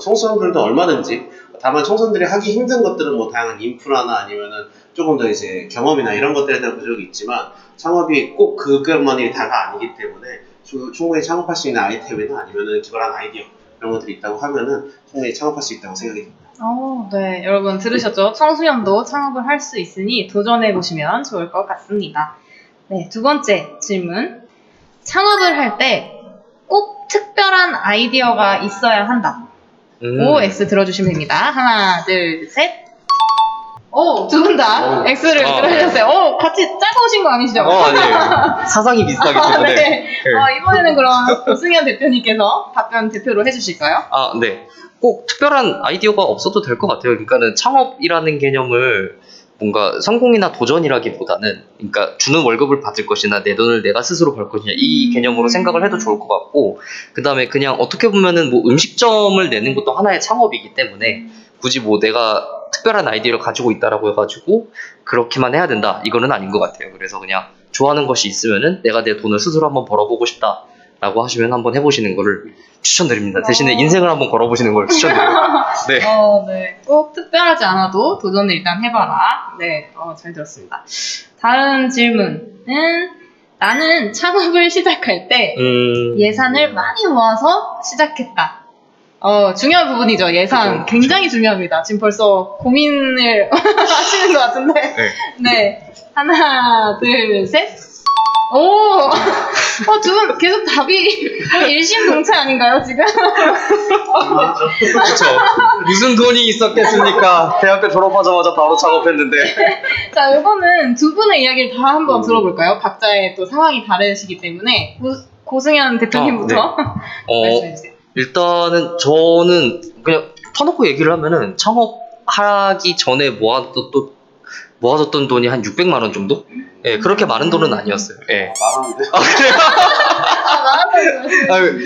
청소년들도 얼마든지 다만 청소년들이 하기 힘든 것들은 뭐 다양한 인프라나 아니면은 조금 더 이제 경험이나 이런 것들에 대한 부족이 있지만 창업이 꼭 그것만이 다가 아니기 때문에 충분히 창업할 수 있는 아이템이나 아니면은 기발한 아이디어 이런 것들이 있다고 하면은 충분히 창업할 수 있다고 생각이 듭니다. 네, 여러분 들으셨죠? 청소년도 창업을 할 수 있으니 도전해보시면 좋을 것 같습니다. 네, 두 번째 질문. 창업을 할 때 꼭 특별한 아이디어가 있어야 한다. OX 들어주시면 됩니다. 하나, 둘, 셋. 두 분 다 X를 들어주셨어요. 같이 짜고 오신 거 아니시죠? 아니에요. 사상이 비슷하기 때문에. 네. 이번에는 그럼 고승현 대표님께서 답변 대표로 해주실까요? 네. 꼭 특별한 아이디어가 없어도 될 것 같아요. 그러니까는 창업이라는 개념을 뭔가 성공이나 도전이라기보다는 그러니까 주는 월급을 받을 것이나 내 돈을 내가 스스로 벌 것이냐 이 개념으로 생각을 해도 좋을 것 같고 그 다음에 그냥 어떻게 보면은 뭐 음식점을 내는 것도 하나의 창업이기 때문에 굳이 뭐 내가 특별한 아이디어를 가지고 있다라고 해가지고 그렇게만 해야 된다 이거는 아닌 것 같아요. 그래서 그냥 좋아하는 것이 있으면은 내가 내 돈을 스스로 한번 벌어보고 싶다라고 하시면 한번 해보시는 거를 추천드립니다. 대신에 인생을 한번 걸어보시는 걸 추천드려요. 네. 네. 꼭 특별하지 않아도 도전을 일단 해봐라. 네. 잘 들었습니다. 다음 질문은 나는 창업을 시작할 때 예산을 많이 모아서 시작했다. 중요한 부분이죠. 예산. 그쵸. 굉장히 중요합니다. 지금 벌써 고민을 하시는 것 같은데. 네. 하나, 둘, 셋. 두 분 계속 답이 일심동체 아닌가요, 지금? 그렇죠. 무슨 돈이 있었겠습니까? 대학교 졸업하자마자 바로 창업했는데. 자, 이거는 두 분의 이야기를 다 한번 들어볼까요? 각자의 또 상황이 다르시기 때문에 고승현 대표님부터 말씀해주세요. 일단은 저는 그냥 터놓고 얘기를 하면은 창업하기 전에 모아뒀던 돈이 한 600만 원 정도? 예, 그렇게 많은 돈은 아니었어요. 예.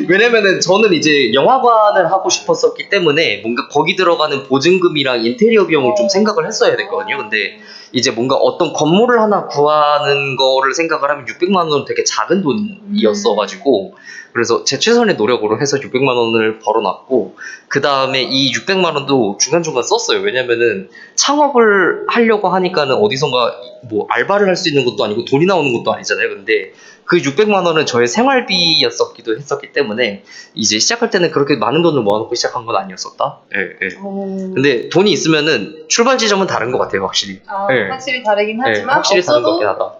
왜냐면은 저는 이제 영화관을 하고 싶었었기 때문에 뭔가 거기 들어가는 보증금이랑 인테리어 비용을 좀 생각을 했어야 됐거든요. 근데 이제 뭔가 어떤 건물을 하나 구하는 거를 생각을 하면 600만 원은 되게 작은 돈이었어가지고 그래서 제 최선의 노력으로 해서 600만 원을 벌어놨고 그 다음에 이 600만 원도 중간중간 썼어요. 왜냐면은 창업을 하려고 하니까는 어디선가 뭐 알바를 할 수 있는 것도 아니고 돈이 나오는 것도 아니잖아요. 근데 그 600만 원은 저의 생활비였었기도 했었기 때문에 이제 시작할 때는 그렇게 많은 돈을 모아놓고 시작한 건 아니었었다. 예. 근데 돈이 있으면은 출발 지점은 다른 것 같아요, 확실히. 예. 확실히 다르긴 하지만 확실히 다른 것 없어도 같긴 하다.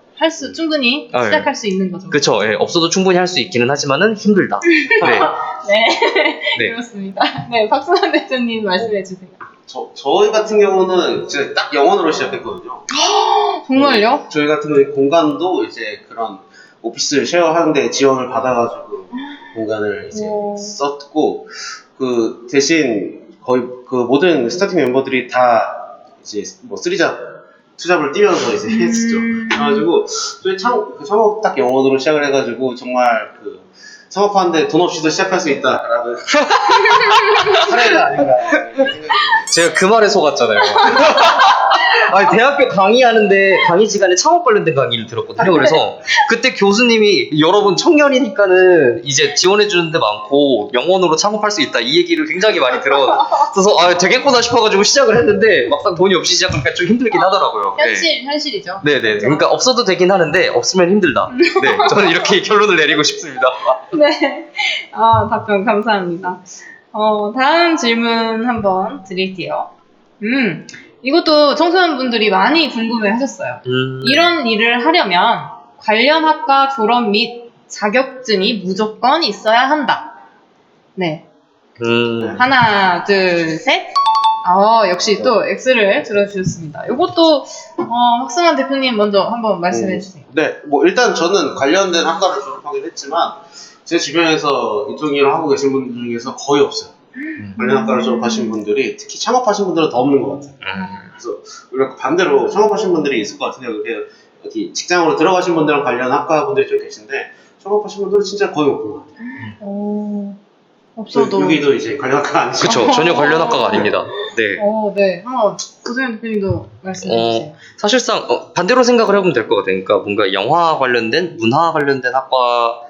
충분히 시작할 수 있는 거죠. 그쵸. 예. 없어도 충분히 할 수 있기는 하지만은 힘들다. 네. 그렇습니다. 네, 박수환 대표님 말씀해 주세요. 저희 같은 경우는 진짜 딱 영원으로 시작했거든요. 정말요? 저희 같은 경우에 공간도 이제 그런 오피스를 쉐어하는데 지원을 받아가지고 공간을 이제 오. 썼고, 그 대신 거의 그 모든 스타팅 멤버들이 다 이제 뭐 쓰리잡, 투잡을 뛰면서 이제 했었죠. 그래가지고 저희 그 창업 딱 영어로 시작을 해가지고 정말 그 창업하는데 돈 없이도 시작할 수 있다라는 사례가 아닌가 생각이 제가 그 말에 속았잖아요. 아니, 대학교 강의하는데 강의 시간에 창업 관련된 강의를 들었거든요. 그래서 그때 교수님이 여러분 청년이니까는 이제 지원해 주는 데 많고 영원으로 창업할 수 있다 이 얘기를 굉장히 많이 들어서 아 되겠구나 싶어가지고 시작을 했는데 막상 돈이 없이 시작하니까 좀 힘들긴 하더라고요. 현실이죠. 네네. 그러니까 없어도 되긴 하는데 없으면 힘들다. 네, 저는 이렇게 결론을 내리고 싶습니다. 네. 답변 감사합니다. 다음 질문 한번 드릴게요. 이것도 청소년분들이 많이 궁금해 하셨어요. 이런 일을 하려면 관련 학과 졸업 및 자격증이 무조건 있어야 한다. 네. 하나, 둘, 셋. 역시 또 X를 들어주셨습니다. 이것도 학승환 대표님 먼저 한번 말씀해 주세요. 네, 뭐 일단 저는 관련된 학과를 졸업하긴 했지만 제 주변에서 이쪽 일을 하고 계신 분들 중에서 거의 없어요. 관련 학과를 졸업하신 분들이, 특히 창업하신 분들은 더 없는 것 같아요. 그래서 오히려 반대로 창업하신 분들이 있을 것 같은데, 여기 직장으로 들어가신 분들은 관련 학과 분들이 좀 계신데 창업하신 분들은 진짜 거의 없는 것 같아요. 없어도 여기도 이제 관련 학과가 아니죠. 그쵸. 전혀 관련 학과가 아닙니다. 네. 네. 한번 고소연 대표님도 말씀해 주세요. 사실상 반대로 생각을 해보면 될 것 같아요. 그러니까 뭔가 영화 관련된, 문화 관련된 학과,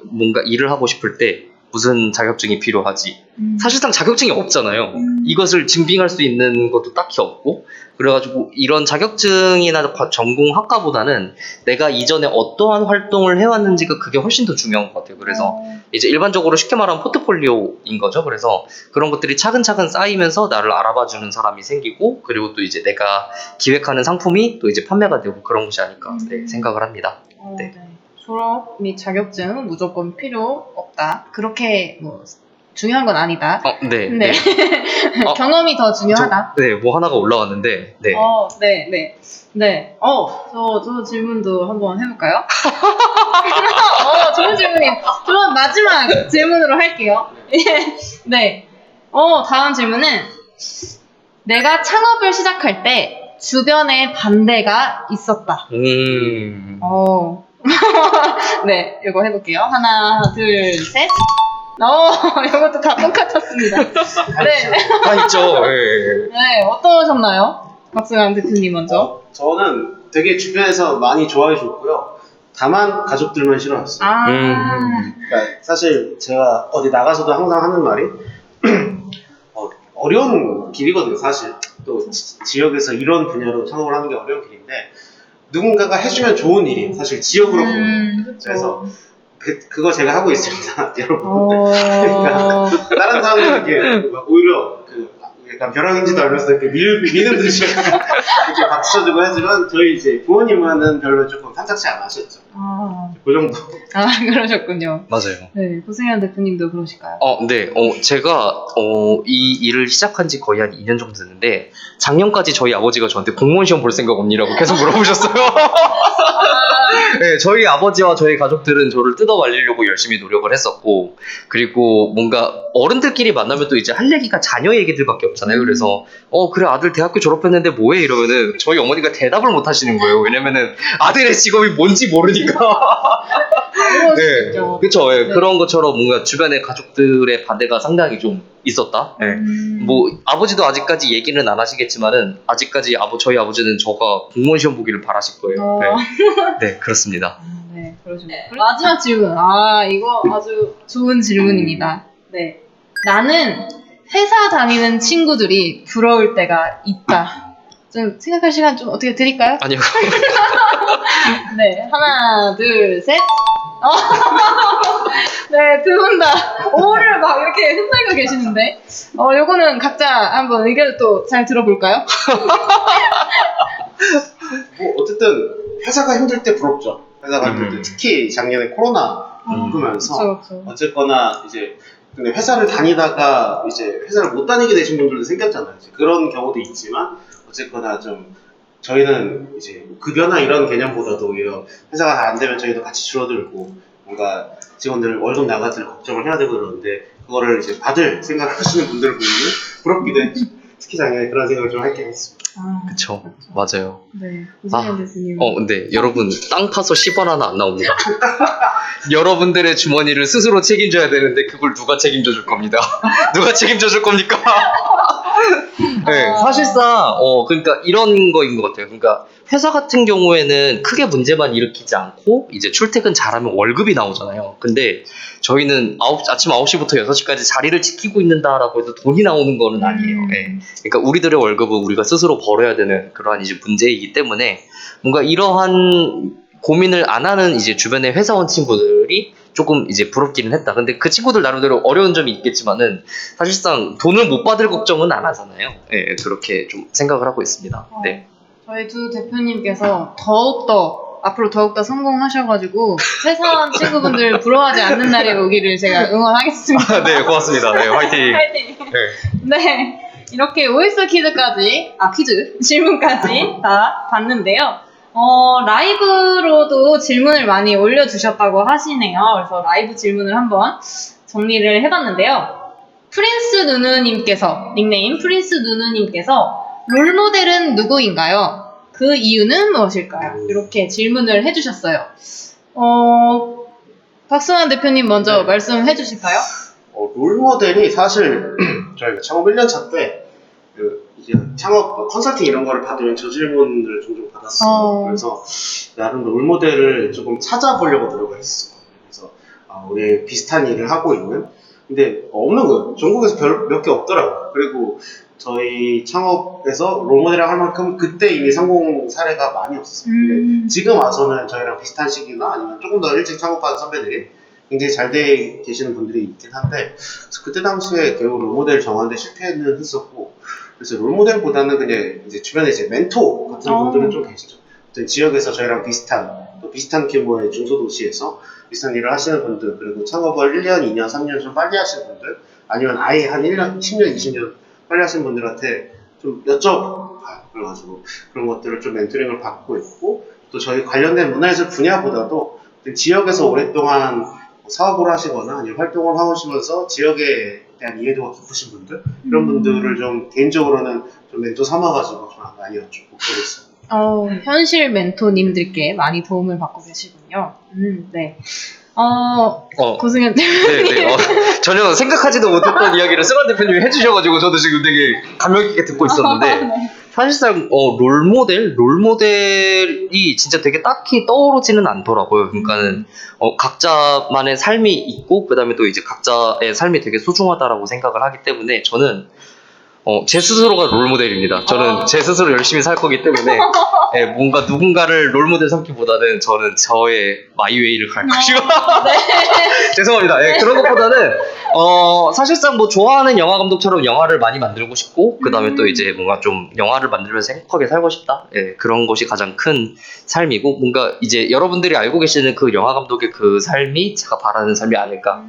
뭔가 일을 하고 싶을 때 무슨 자격증이 필요하지? 사실상 자격증이 없잖아요. 이것을 증빙할 수 있는 것도 딱히 없고, 그래가지고 이런 자격증이나 전공 학과보다는 내가 이전에 어떠한 활동을 해왔는지가 그게 훨씬 더 중요한 것 같아요. 그래서 이제 일반적으로 쉽게 말하면 포트폴리오인 거죠. 그래서 그런 것들이 차근차근 쌓이면서 나를 알아봐주는 사람이 생기고, 그리고 또 이제 내가 기획하는 상품이 또 이제 판매가 되고 그런 것이 아닐까 생각을 합니다. 네. 졸업 및 자격증은 무조건 필요 없다. 그렇게 뭐 중요한 건 아니다. 네. 네. 경험이 더 중요하다. 뭐 하나가 올라왔는데, 네. 네. 저 질문도 한번 해볼까요? 좋은 질문이에요. 그럼 마지막 질문으로 할게요. 네. 다음 질문은 내가 창업을 시작할 때 주변에 반대가 있었다. 네, 이거 해볼게요. 하나, 둘, 셋. 이것도 다 똑같았습니다. 네. 다 있죠. 네. 네, 어떠셨나요? 박승환 대표님 먼저. 저는 되게 주변에서 많이 좋아해 줬고요. 다만 가족들만 싫어했어요. 그러니까 사실 제가 어디 나가서도 항상 하는 말이 어려운 길이거든요. 사실 또 지역에서 이런 분야로 창업을 하는 게 어려운 길인데 누군가가 해주면 좋은 일이에요. 사실 지역으로 보면. 그래서 그거 제가 하고 있습니다, 여러분. 그러니까 다른 사람들에게 오히려 약간 벼랑인지도 알면서 이렇게 미는 듯이 이렇게 박수 쳐주고 하지만 저희 이제 부모님은 별로 조금 탐탁치 않으셨죠. 그 정도. 그러셨군요. 맞아요. 네, 고승현 대표님도 그러실까요? 네. 제가 이 일을 시작한 지 거의 한 2년 정도 됐는데 작년까지 저희 아버지가 저한테 공무원 시험 볼 생각 없니라고 계속 물어보셨어요. 네, 저희 아버지와 저희 가족들은 저를 뜯어 말리려고 열심히 노력을 했었고, 그리고 뭔가 어른들끼리 만나면 또 이제 할 얘기가 자녀 얘기들밖에 없잖아요. 그래서 그래 아들 대학교 졸업했는데 뭐해 이러면은 저희 어머니가 대답을 못 하시는 거예요. 왜냐면은 아들의 직업이 뭔지 모르니까. 네, 그렇죠. 네. 그런 것처럼 뭔가 주변의 가족들의 반대가 상당히 좀 있었다. 네. 뭐 아버지도 아직까지 얘기는 안 하시겠지만은 아직까지 저희 아버지는 저가 공무원 시험 보기를 바라실 거예요. 네, 그렇습니다. 네, 그러시군요. 마지막 질문. 이거 아주 좋은 질문입니다. 네, 나는 회사 다니는 친구들이 부러울 때가 있다. 좀 생각할 시간 좀 어떻게 드릴까요? 아니요. 네, 하나, 둘, 셋. 네, 두 분 다 오를 막 이렇게 흔들고 계시는데, 요거는 각자 한번 의견을 또 잘 들어볼까요? 뭐 어쨌든 회사가 힘들 때 부럽죠. 회사가 힘들 때 특히 작년에 코로나 겪으면서 어쨌거나 이제 근데 회사를 다니다가 이제 회사를 못 다니게 되신 분들도 생겼잖아요. 이제 그런 경우도 있지만 어쨌거나 좀 저희는 이제 급여나 이런 개념보다도 오히려 회사가 안 되면 저희도 같이 줄어들고 뭔가 직원들 월급 나가들 걱정을 해야 되고 그러는데 그거를 이제 받을 생각하시는 분들을 보면 부럽기도 했죠. 스키장에 그런 생각을 좀 할게 했습니다. 그쵸. 맞아요. 네. 고승현 교수님. 근데 여러분, 땅 파서 10원 하나 안 나옵니다. 여러분들의 주머니를 스스로 책임져야 되는데 그걸 누가 책임져 줄 겁니다. 누가 책임져 줄 겁니까? 네, 사실상 그러니까 이런 거인 것 같아요. 그러니까 회사 같은 경우에는 크게 문제만 일으키지 않고 이제 출퇴근 잘하면 월급이 나오잖아요. 근데 저희는 아침 9시부터 6시까지 자리를 지키고 있는다라고 해서 돈이 나오는 거는 아니에요. 예. 그러니까 우리들의 월급은 우리가 스스로 벌어야 되는 그러한 이제 문제이기 때문에 뭔가 이러한 고민을 안 하는 이제 주변의 회사원 친구들이 조금 이제 부럽기는 했다. 근데 그 친구들 나름대로 어려운 점이 있겠지만은 사실상 돈을 못 받을 걱정은 안 하잖아요. 예, 그렇게 좀 생각을 하고 있습니다. 네. 저희 두 대표님께서 앞으로 더욱더 성공하셔가지고 회사원 친구분들 부러워하지 않는 날이 오기를 제가 응원하겠습니다. 네, 고맙습니다. 네, 화이팅. 파이팅. 네. 네, 이렇게 OX 퀴즈 질문까지 다 봤는데요. 라이브로도 질문을 많이 올려주셨다고 하시네요. 그래서 라이브 질문을 한번 정리를 해봤는데요. 프린스 누누님께서, 닉네임 프린스 누누님께서 롤모델은 누구인가요? 그 이유는 무엇일까요? 이렇게 질문을 해주셨어요. 박승환 대표님 먼저 네. 말씀해 주실까요? 롤모델이 사실 저희가 창업 1년차 때 이제 창업 컨설팅 이런 거를 받으면 저 질문을 종종 받았어요. 그래서 나름 롤모델을 조금 찾아보려고 노력을 했어요. 그래서 우리 비슷한 일을 하고 있는, 근데 없는 거예요. 전국에서 몇 개 없더라고요. 그리고 저희 창업에서 롤모델을 할 만큼 그때 이미 성공 사례가 많이 없었어요. 근데 지금 와서는 저희랑 비슷한 시기나 아니면 조금 더 일찍 창업한 선배들이 굉장히 잘 돼 계시는 분들이 있긴 한데, 그래서 그때 당시에 결국 롤모델 정하는데 실패는 했었고, 그래서 롤모델보다는 그냥 이제 주변에 이제 멘토 같은 분들은 좀 계시죠. 지역에서 저희랑 또 비슷한 규모의 중소도시에서 비슷한 일을 하시는 분들, 그리고 창업을 1년, 2년, 3년 좀 빨리 하시는 분들, 아니면 아예 한 1년, 10년, 20년 빨리 하시는 분들한테 좀 여쭤봐요. 그래가지고 그런 것들을 좀 멘토링을 받고 있고, 또 저희 관련된 문화예술 분야보다도 지역에서 오랫동안 사업을 하시거나 아니면 활동을 하시면서 지역에 대한 이해도가 깊으신 분들, 이런 분들을 좀 개인적으로는 좀 멘토 삼아가지고 좀 많이 여쭙고 그러고 있어요. 현실 멘토님들께 많이 도움을 받고 계시군요. 네. 고승현 대표님. 네. 전혀 생각하지도 못했던 이야기를 승환 대표님이 해주셔가지고 저도 지금 되게 감명 깊게 듣고 있었는데 네. 사실상 롤모델이 진짜 되게 딱히 떠오르지는 않더라고요. 그러니까는 각자만의 삶이 있고 그다음에 또 이제 각자의 삶이 되게 소중하다라고 생각을 하기 때문에 저는 제 스스로가 롤모델입니다. 저는 제 스스로 열심히 살 거기 때문에 뭔가 누군가를 롤모델 삼기보다는 저는 저의 마이웨이를 갈 것이고 죄송합니다. 그런 것보다는 사실상 뭐 좋아하는 영화 감독처럼 영화를 많이 만들고 싶고 그 다음에 또 이제 뭔가 좀 영화를 만들면서 행복하게 살고 싶다. 그런 것이 가장 큰 삶이고 뭔가 이제 여러분들이 알고 계시는 그 영화 감독의 그 삶이 제가 바라는 삶이 아닐까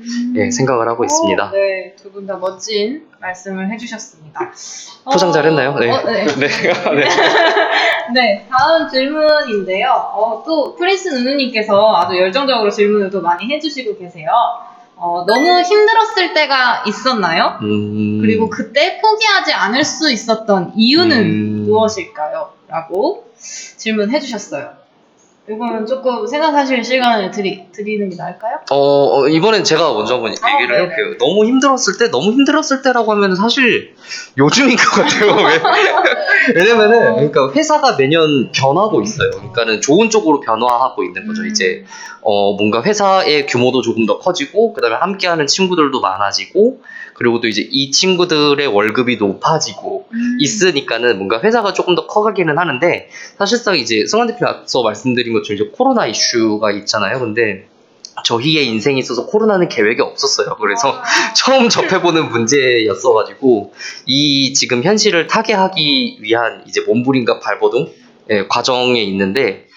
생각을 하고 있습니다. 네, 두 분 다 멋진 말씀을 해주셨습니다. 포장 잘했나요? 네. 네. 네. 네, 다음 질문인데요. 또 프린스 누누님께서 아주 열정적으로 질문을 또 많이 해주시고 계세요. 너무 힘들었을 때가 있었나요? 그리고 그때 포기하지 않을 수 있었던 이유는 무엇일까요? 라고 질문해 주셨어요. 이거는 조금 생각하실 시간을 드리는 게 나을까요? 이번엔 제가 먼저 한번 얘기를 해볼게요. 너무 힘들었을 때라고 하면 사실 요즘인 것 같아요. 왜냐면은, 그러니까 회사가 매년 변하고 있어요. 그러니까는 좋은 쪽으로 변화하고 있는 거죠. 이제, 뭔가 회사의 규모도 조금 더 커지고, 그 다음에 함께하는 친구들도 많아지고, 그리고 또 이제 이 친구들의 월급이 높아지고 있으니까는 뭔가 회사가 조금 더 커가기는 하는데 사실상 이제 승환 대표님 앞서 말씀드린 것처럼 이제 코로나 이슈가 있잖아요. 근데 저희의 인생에 있어서 코로나는 계획이 없었어요. 그래서 처음 접해보는 문제였어가지고 이 지금 현실을 타개하기 위한 이제 몸부림과 발버둥 과정에 있는데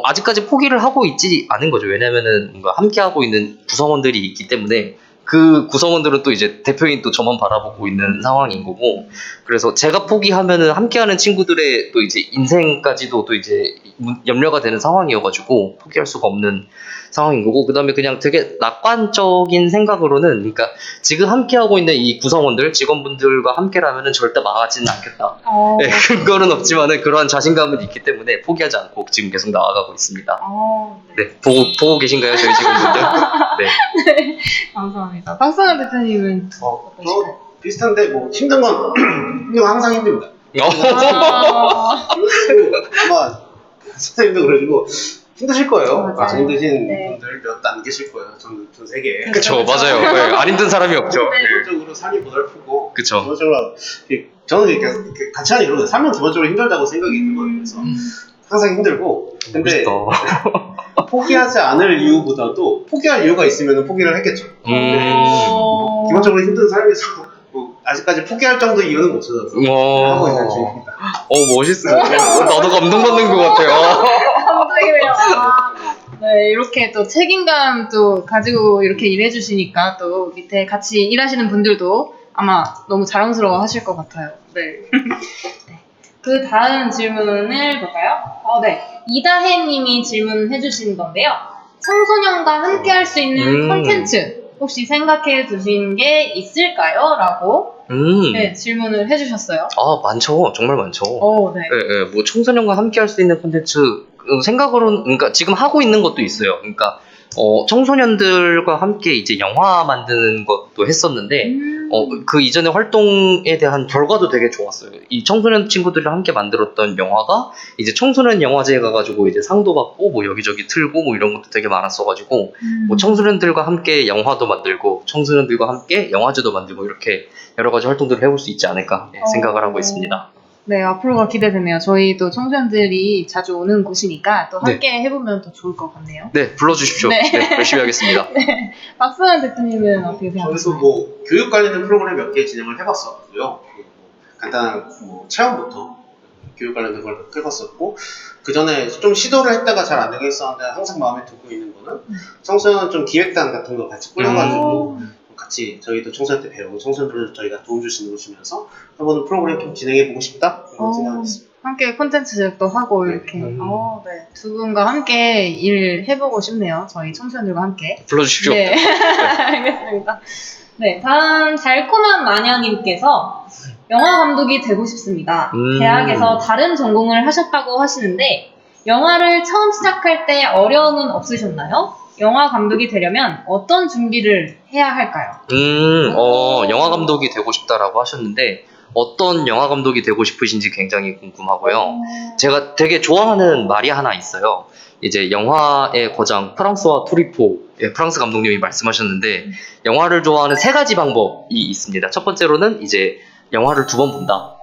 아직까지 포기를 하고 있지 않은 거죠. 왜냐면은 뭔가 함께하고 있는 구성원들이 있기 때문에 그 구성원들은 또 이제 대표인 또 저만 바라보고 있는 상황인 거고, 그래서 제가 포기하면은 함께하는 친구들의 또 이제 인생까지도 또 이제 염려가 되는 상황이어가지고 포기할 수가 없는 상황인 거고, 그 다음에 그냥 되게 낙관적인 생각으로는, 그러니까 지금 함께하고 있는 이 구성원들, 직원분들과 함께라면은 절대 망하지는 않겠다. 네, 그거는 없지만은 그러한 자신감은 있기 때문에 포기하지 않고 지금 계속 나아가고 있습니다. 네, 보고 계신가요, 저희 직원분들? 네. 네, 감사합니다. 박성현 대표님은 저 비슷한데 뭐 힘든 건 항상 힘듭니다. 그래가지고 아마 선생님도 그래가지고 힘드실 거예요. 맞아요. 안 힘드신 네. 분들 몇 안 계실 거예요. 전 세계에. 그쵸, 맞아요. 네, 안 힘든 사람이 없죠. 네. 기본적으로 삶이 고달프고 그쵸. 기본적으로 저는 이렇게 같이 하는 이유는 삶은 기본적으로 힘들다고 생각이 들거든요. 그래서 항상 힘들고, 근데 멋있다. 포기하지 않을 이유보다도 포기할 이유가 있으면 포기를 했겠죠. 기본적으로 힘든 삶에서 뭐 아직까지 포기할 정도 이유는 못 찾아서 하고 있는 중입니다. 멋있어요. 나도 감동받는 것 같아요. 감동이네요. 네, 이렇게 또 책임감 또 가지고 이렇게 일해주시니까 또 밑에 같이 일하시는 분들도 아마 너무 자랑스러워 하실 것 같아요. 네. 네. 그 다음 질문을 볼까요? 네. 이다혜 님이 질문해 주신 건데요. 청소년과 함께 할 수 있는 콘텐츠 혹시 생각해 두신 게 있을까요? 라고 네, 질문을 해주셨어요. 많죠. 정말 많죠. 네. 네, 뭐 청소년과 함께 할 수 있는 콘텐츠 생각으로는, 그러니까 지금 하고 있는 것도 있어요. 그러니까 청소년들과 함께 이제 영화 만드는 것도 했었는데 그 이전의 활동에 대한 결과도 되게 좋았어요. 이 청소년 친구들이랑 함께 만들었던 영화가 이제 청소년 영화제에 가가지고 이제 상도 받고 뭐 여기저기 틀고 뭐 이런 것도 되게 많았어가지고 뭐 청소년들과 함께 영화도 만들고 청소년들과 함께 영화제도 만들고 이렇게 여러 가지 활동들을 해볼 수 있지 않을까 생각을 하고 있습니다. 네, 앞으로가 기대되네요. 저희도 청소년들이 자주 오는 곳이니까 또 함께 해보면 더 좋을 것 같네요. 네, 불러주십시오. 네. 네, 열심히 하겠습니다. 네, 박수환 대표님은 어떻게 생각하세요? 저희도 뭐 교육 관련된 프로그램 몇 개 진행을 해봤었고요. 간단한 뭐 체험부터 교육 관련된 걸 해봤었고, 그 전에 좀 시도를 했다가 잘 안 되게 했었는데 항상 마음에 두고 있는 거는 청소년 좀 기획단 같은 거 같이 꾸려가지고 같이 저희도 청소년 때 배우고 청소년들 저희가 도움 줄 수 있는 거 주면서 한번 프로그램 좀 진행해보고 싶다 이런 생각을 했습니다. 함께 콘텐츠도 하고 이렇게 네, 두 분과 함께 일 해보고 싶네요. 저희 청소년들과 함께 불러주십시오. 네, 알겠습니다. 네, 다음 달콤한 마녀님께서 영화 감독이 되고 싶습니다. 대학에서 다른 전공을 하셨다고 하시는데 영화를 처음 시작할 때 어려움은 없으셨나요? 영화 감독이 되려면 어떤 준비를 해야 할까요? 영화 감독이 되고 싶다라고 하셨는데 어떤 영화 감독이 되고 싶으신지 굉장히 궁금하고요. 제가 되게 좋아하는 말이 하나 있어요. 이제 영화의 거장 프랑스와 투리포, 프랑스 감독님이 말씀하셨는데 영화를 좋아하는 3가지 방법이 있습니다. 첫 번째로는 이제 영화를 2번 본다.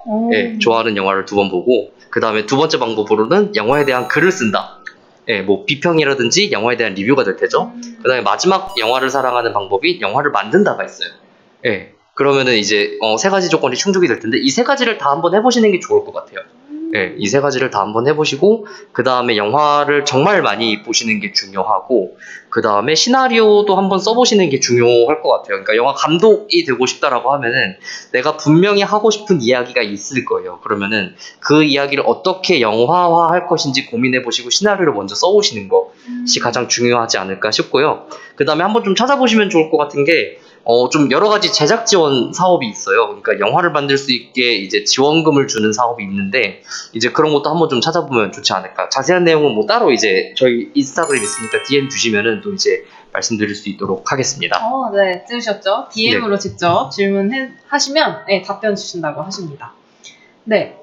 좋아하는 영화를 2번 보고, 그 다음에 2번째 방법으로는 영화에 대한 글을 쓴다. 뭐 비평이라든지 영화에 대한 리뷰가 될 테죠. 그 다음에 마지막 영화를 사랑하는 방법이 영화를 만든다가 있어요. 그러면은 이제 3가지 조건이 충족이 될 텐데 이 3가지를 다 한번 해보시는 게 좋을 것 같아요. 이 3가지를 다 한번 해보시고 그 다음에 영화를 정말 많이 보시는 게 중요하고 그 다음에 시나리오도 한번 써보시는 게 중요할 것 같아요. 그러니까 영화 감독이 되고 싶다라고 하면은 내가 분명히 하고 싶은 이야기가 있을 거예요. 그러면은 그 이야기를 어떻게 영화화할 것인지 고민해보시고 시나리오를 먼저 써보시는 것이 가장 중요하지 않을까 싶고요. 그 다음에 한번 좀 찾아보시면 좋을 것 같은 게 좀 여러 가지 제작 지원 사업이 있어요. 그러니까 영화를 만들 수 있게 이제 지원금을 주는 사업이 있는데 이제 그런 것도 한번 좀 찾아보면 좋지 않을까. 자세한 내용은 뭐 따로 이제 저희 인스타그램 있으니까 DM 주시면은 또 이제 말씀드릴 수 있도록 하겠습니다. 네, 들으셨죠? DM으로 직접 질문하시면 답변 주신다고 하십니다. 네,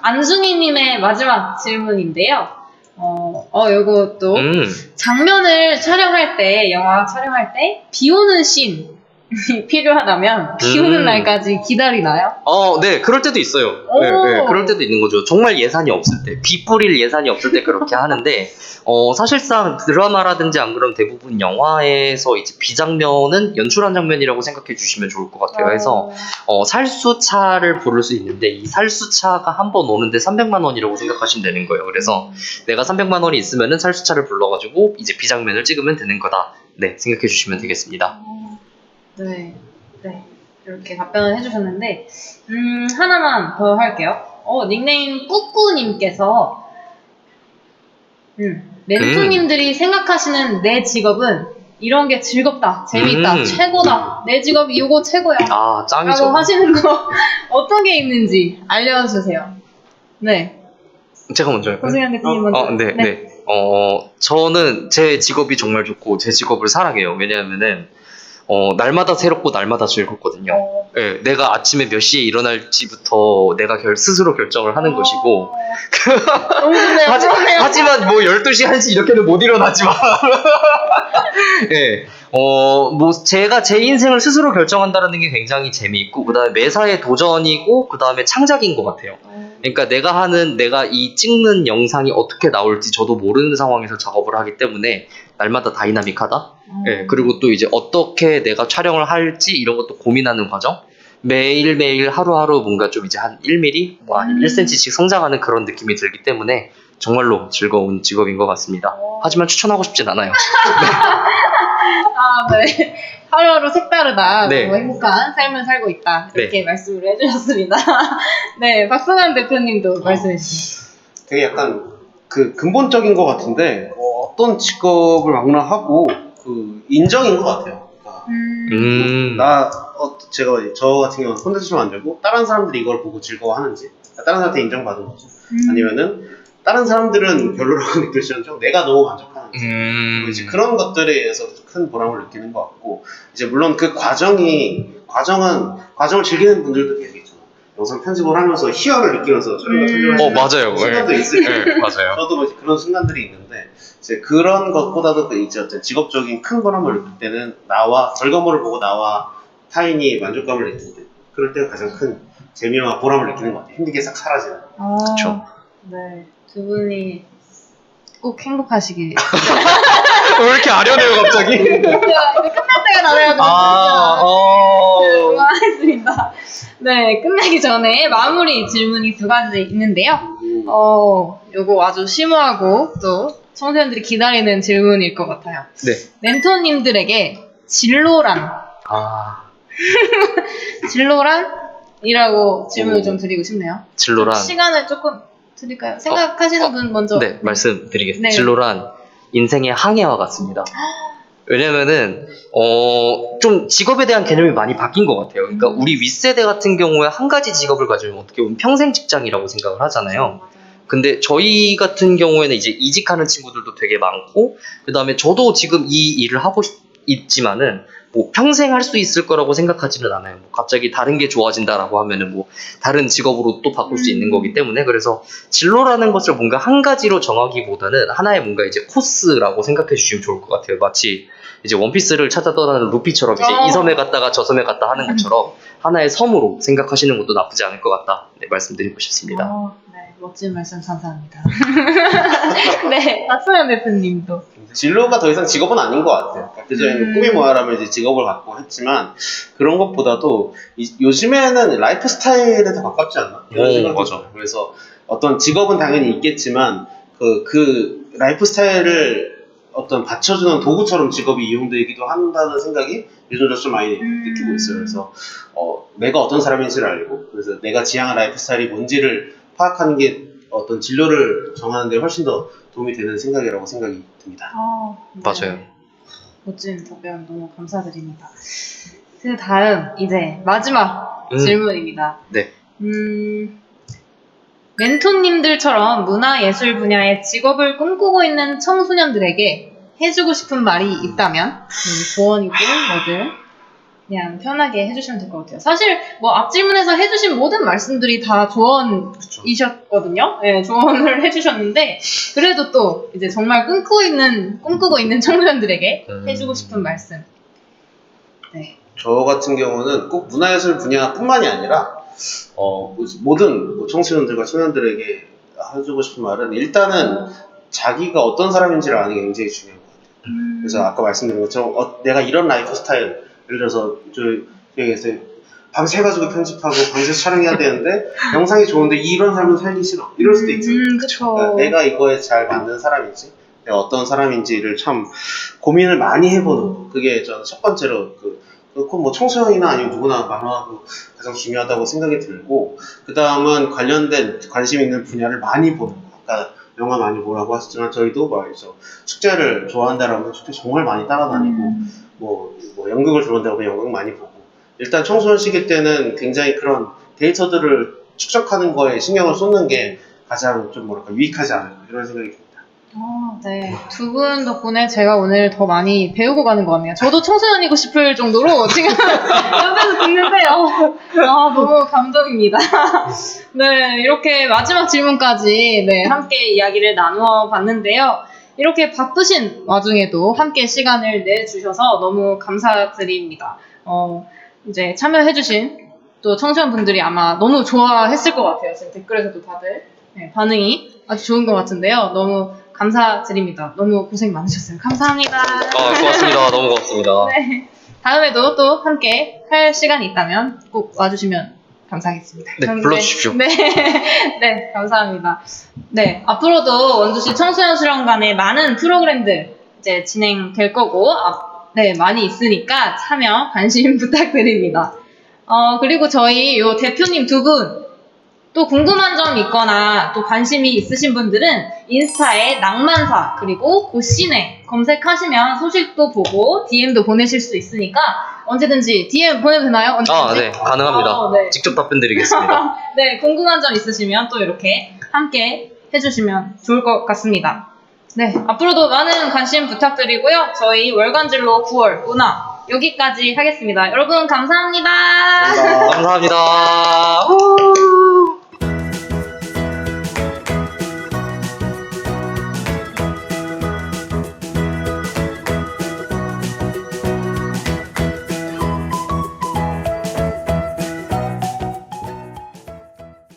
안중희님의 마지막 질문인데요. 요것도 장면을 촬영할 때, 영화 촬영할 때 비 오는 씬이 필요하다면 비 오는 날까지 기다리나요? 네, 그럴 때도 있어요. 네, 그럴 때도 있는 거죠. 정말 예산이 없을 때, 비 뿌릴 예산이 없을 때 그렇게 하는데, 사실상 드라마라든지 안 그러면 대부분 영화에서 이제 비장면은 연출한 장면이라고 생각해 주시면 좋을 것 같아요. 그래서 살수차를 부를 수 있는데 이 살수차가 한 번 오는데 300만 원이라고 생각하시면 되는 거예요. 그래서 내가 300만 원이 있으면은 살수차를 불러가지고 이제 비장면을 찍으면 되는 거다. 네, 생각해 주시면 되겠습니다. 네. 이렇게 답변을 해주셨는데, 하나만 더 할게요. 닉네임 꾸꾸님께서, 멘토님들이 생각하시는 내 직업은 이런 게 즐겁다, 재밌다, 최고다, 내 직업 이거 최고야. 아, 짱이죠. 라고 하시는 거 어떤 게 있는지 알려주세요. 네. 제가 먼저 할까요? 고승현 대표님 먼저. 네. 저는 제 직업이 정말 좋고 제 직업을 사랑해요. 왜냐하면은 날마다 새롭고 날마다 즐겁거든요. 네, 내가 아침에 몇 시에 일어날지부터 내가 스스로 결정을 하는 것이고 너무 좋네요. 하지만 뭐 12시, 1시 이렇게는 못 일어나지만 네, 뭐 제가 제 인생을 스스로 결정한다는 게 굉장히 재미있고 그 다음에 매사에 도전이고 그 다음에 창작인 것 같아요. 그러니까 내가 이 찍는 영상이 어떻게 나올지 저도 모르는 상황에서 작업을 하기 때문에 날마다 다이나믹하다. 네, 그리고 또 이제 어떻게 내가 촬영을 할지 이런 것도 고민하는 과정. 매일매일 하루하루 뭔가 좀 이제 한 1mm, 뭐 아니면 1cm씩 성장하는 그런 느낌이 들기 때문에 정말로 즐거운 직업인 것 같습니다. 하지만 추천하고 싶진 않아요. 네. 하루하루 색다르다. 네. 너무 행복한 삶을 살고 있다. 이렇게 말씀을 해주셨습니다. 네, 박승환 대표님도 말씀해주세요. 되게 약간 그 근본적인 것 같은데 어떤 직업을 막론하고 그 인정인 것 같아요. 제가 저 같은 경우는 콘텐츠를 만들고 다른 사람들이 이걸 보고 즐거워하는지 다른 사람한테 인정받은 거죠. 아니면은 다른 사람들은 별로라고 느낄지언정 내가 너무 만족하는지 그리고 이제 그런 것들에 의해서 큰 보람을 느끼는 것 같고 이제 물론 그 과정을 즐기는 분들도 계시겠죠. 영상 편집을 하면서 희열을 느끼면서 촬영과 편집을 맞아요. 순간도 있을 거예요. 네, 맞아요. 저도 뭐 그런 순간들이 있는데 이제 그런 것보다도 이제 어떤 직업적인 큰 보람을 느낄 때는 결과물을 보고 나와 타인이 만족감을 느낄 때 그럴 때가 가장 큰 재미와 보람을 느끼는 것 같아요. 힘든 게 싹 사라지는. 그렇죠. 네, 두 분이 꼭 행복하시길. 왜 이렇게 아련해요 갑자기? 제가 이제 끝날 때가 다 돼가지고 그만하겠습니다. 네, 끝나기 전에 마무리 질문이 2가지 있는데요. 요거 아주 심오하고 또 청소년들이 기다리는 질문일 것 같아요. 네. 멘토님들에게 진로란? 진로란이라고 질문을 좀 드리고 싶네요. 진로란. 시간을 조금 드릴까요? 생각하시는 분 먼저. 네, 말씀드리겠습니다. 네. 진로란 인생의 항해와 같습니다. 왜냐면은 좀 직업에 대한 개념이 많이 바뀐 것 같아요. 그러니까 우리 윗세대 같은 경우에 한 가지 직업을 가지면 어떻게 보면 평생 직장이라고 생각을 하잖아요. 근데 저희 같은 경우에는 이제 이직하는 친구들도 되게 많고 그 다음에 저도 지금 이 일을 하고 있지만은 뭐 평생 할 수 있을 거라고 생각하지는 않아요. 뭐 갑자기 다른 게 좋아진다라고 하면은 뭐 다른 직업으로 또 바꿀 수 있는 거기 때문에 그래서 진로라는 것을 뭔가 한 가지로 정하기보다는 하나의 뭔가 이제 코스라고 생각해 주시면 좋을 것 같아요. 마치 이제 원피스를 찾아 떠나는 루피처럼 이제 이 섬에 갔다가 저 섬에 갔다 하는 것처럼 하나의 섬으로 생각하시는 것도 나쁘지 않을 것 같다. 네, 말씀드리고 싶습니다. 네, 멋진 말씀 감사합니다. 네, 박승현 대표님도. 진로가 더 이상 직업은 아닌 것 같아요. 그전에는 꿈이 뭐야라면 이제 직업을 갖고 했지만 그런 것보다도 요즘에는 라이프 스타일에 더 가깝지 않나? 이런 생각도 들어요. 그래서 어떤 직업은 당연히 있겠지만 그 라이프 스타일을 어떤 받쳐주는 도구처럼 직업이 이용되기도 한다는 생각이 요즘 좀 많이 느끼고 있어요. 그래서 내가 어떤 사람인지를 알고 그래서 내가 지향한 라이프 스타일이 뭔지를 파악하는 게 어떤 진로를 정하는 데 훨씬 더 도움이 되는 생각이라고 생각이 듭니다. 네. 맞아요. 멋진 답변 너무 감사드립니다. 그 다음 이제 마지막 질문입니다. 네. 멘토님들처럼 문화예술 분야의 직업을 꿈꾸고 있는 청소년들에게 해주고 싶은 말이 있다면 조언이고 뭐든 그냥 편하게 해주시면 될 것 같아요. 사실 뭐 앞 질문에서 해주신 모든 말씀들이 다 조언이셨거든요. 네, 조언을 해주셨는데 그래도 또 이제 정말 꿈꾸고 있는 청소년들에게 해주고 싶은 말씀. 네. 저 같은 경우는 꼭 문화예술 분야뿐만이 아니라 모든 청소년들과 청년들에게 해주고 싶은 말은 일단은 자기가 어떤 사람인지를 아는 게 굉장히 중요한 것 같아요. 그래서 아까 말씀드린 것처럼 내가 이런 라이프 스타일 예를 들어서 저기 밤새 가지고 편집하고 밤새 촬영해야 되는데 영상이 좋은데 이런 삶은 살기 싫어 이럴 수도 있죠. 그러니까 내가 이거에 잘 맞는 사람인지 내가 어떤 사람인지를 참 고민을 많이 해보는 거. 그게 저는 첫 번째로 그건 뭐 청소년이나 아니면 누구나 만화도 가장 중요하다고 생각이 들고, 그 다음은 관련된 관심 있는 분야를 많이 보는 거. 아까 영화 많이 보라고 하셨지만 저희도 말이죠. 축제를 좋아한다라고 하면 축제 정말 많이 따라다니고, 뭐 연극을 좋아한다고 하면 연극 많이 보고, 일단 청소년 시기 때는 굉장히 그런 데이터들을 축적하는 거에 신경을 쏟는 게 가장 좀 뭐랄까 유익하지 않을까 이런 생각이 듭니다. 네. 두 분 덕분에 제가 오늘 더 많이 배우고 가는 것 같네요. 저도 청소년이고 싶을 정도로 지금 옆에서 듣는데, 너무 감동입니다. 네, 이렇게 마지막 질문까지 네, 함께 이야기를 나누어 봤는데요. 이렇게 바쁘신 와중에도 함께 시간을 내주셔서 너무 감사드립니다. 이제 참여해주신 또 청소년분들이 아마 너무 좋아했을 것 같아요. 지금 댓글에서도 다들 네, 반응이 아주 좋은 것 같은데요. 너무 감사드립니다. 너무 고생 많으셨어요. 감사합니다. 고맙습니다. 너무 고맙습니다. 네, 다음에도 또 함께 할 시간이 있다면 꼭 와주시면 감사하겠습니다. 네, 불러주십시오. 네, 네, 감사합니다. 네, 앞으로도 원주시 청소년 수련관에 많은 프로그램들 이제 진행될 거고, 네, 많이 있으니까 참여, 관심 부탁드립니다. 그리고 저희 요 대표님 두 분, 또 궁금한 점 있거나 또 관심이 있으신 분들은 인스타에 낭만사 그리고 고시네 검색하시면 소식도 보고 DM도 보내실 수 있으니까 언제든지 DM 보내도 되나요? 언제든지? 네, 가능합니다. 네. 직접 답변 드리겠습니다. 네, 궁금한 점 있으시면 또 이렇게 함께 해주시면 좋을 것 같습니다. 네, 앞으로도 많은 관심 부탁드리고요. 저희 월간진로 9월 운하 여기까지 하겠습니다. 여러분 감사합니다. 감사합니다.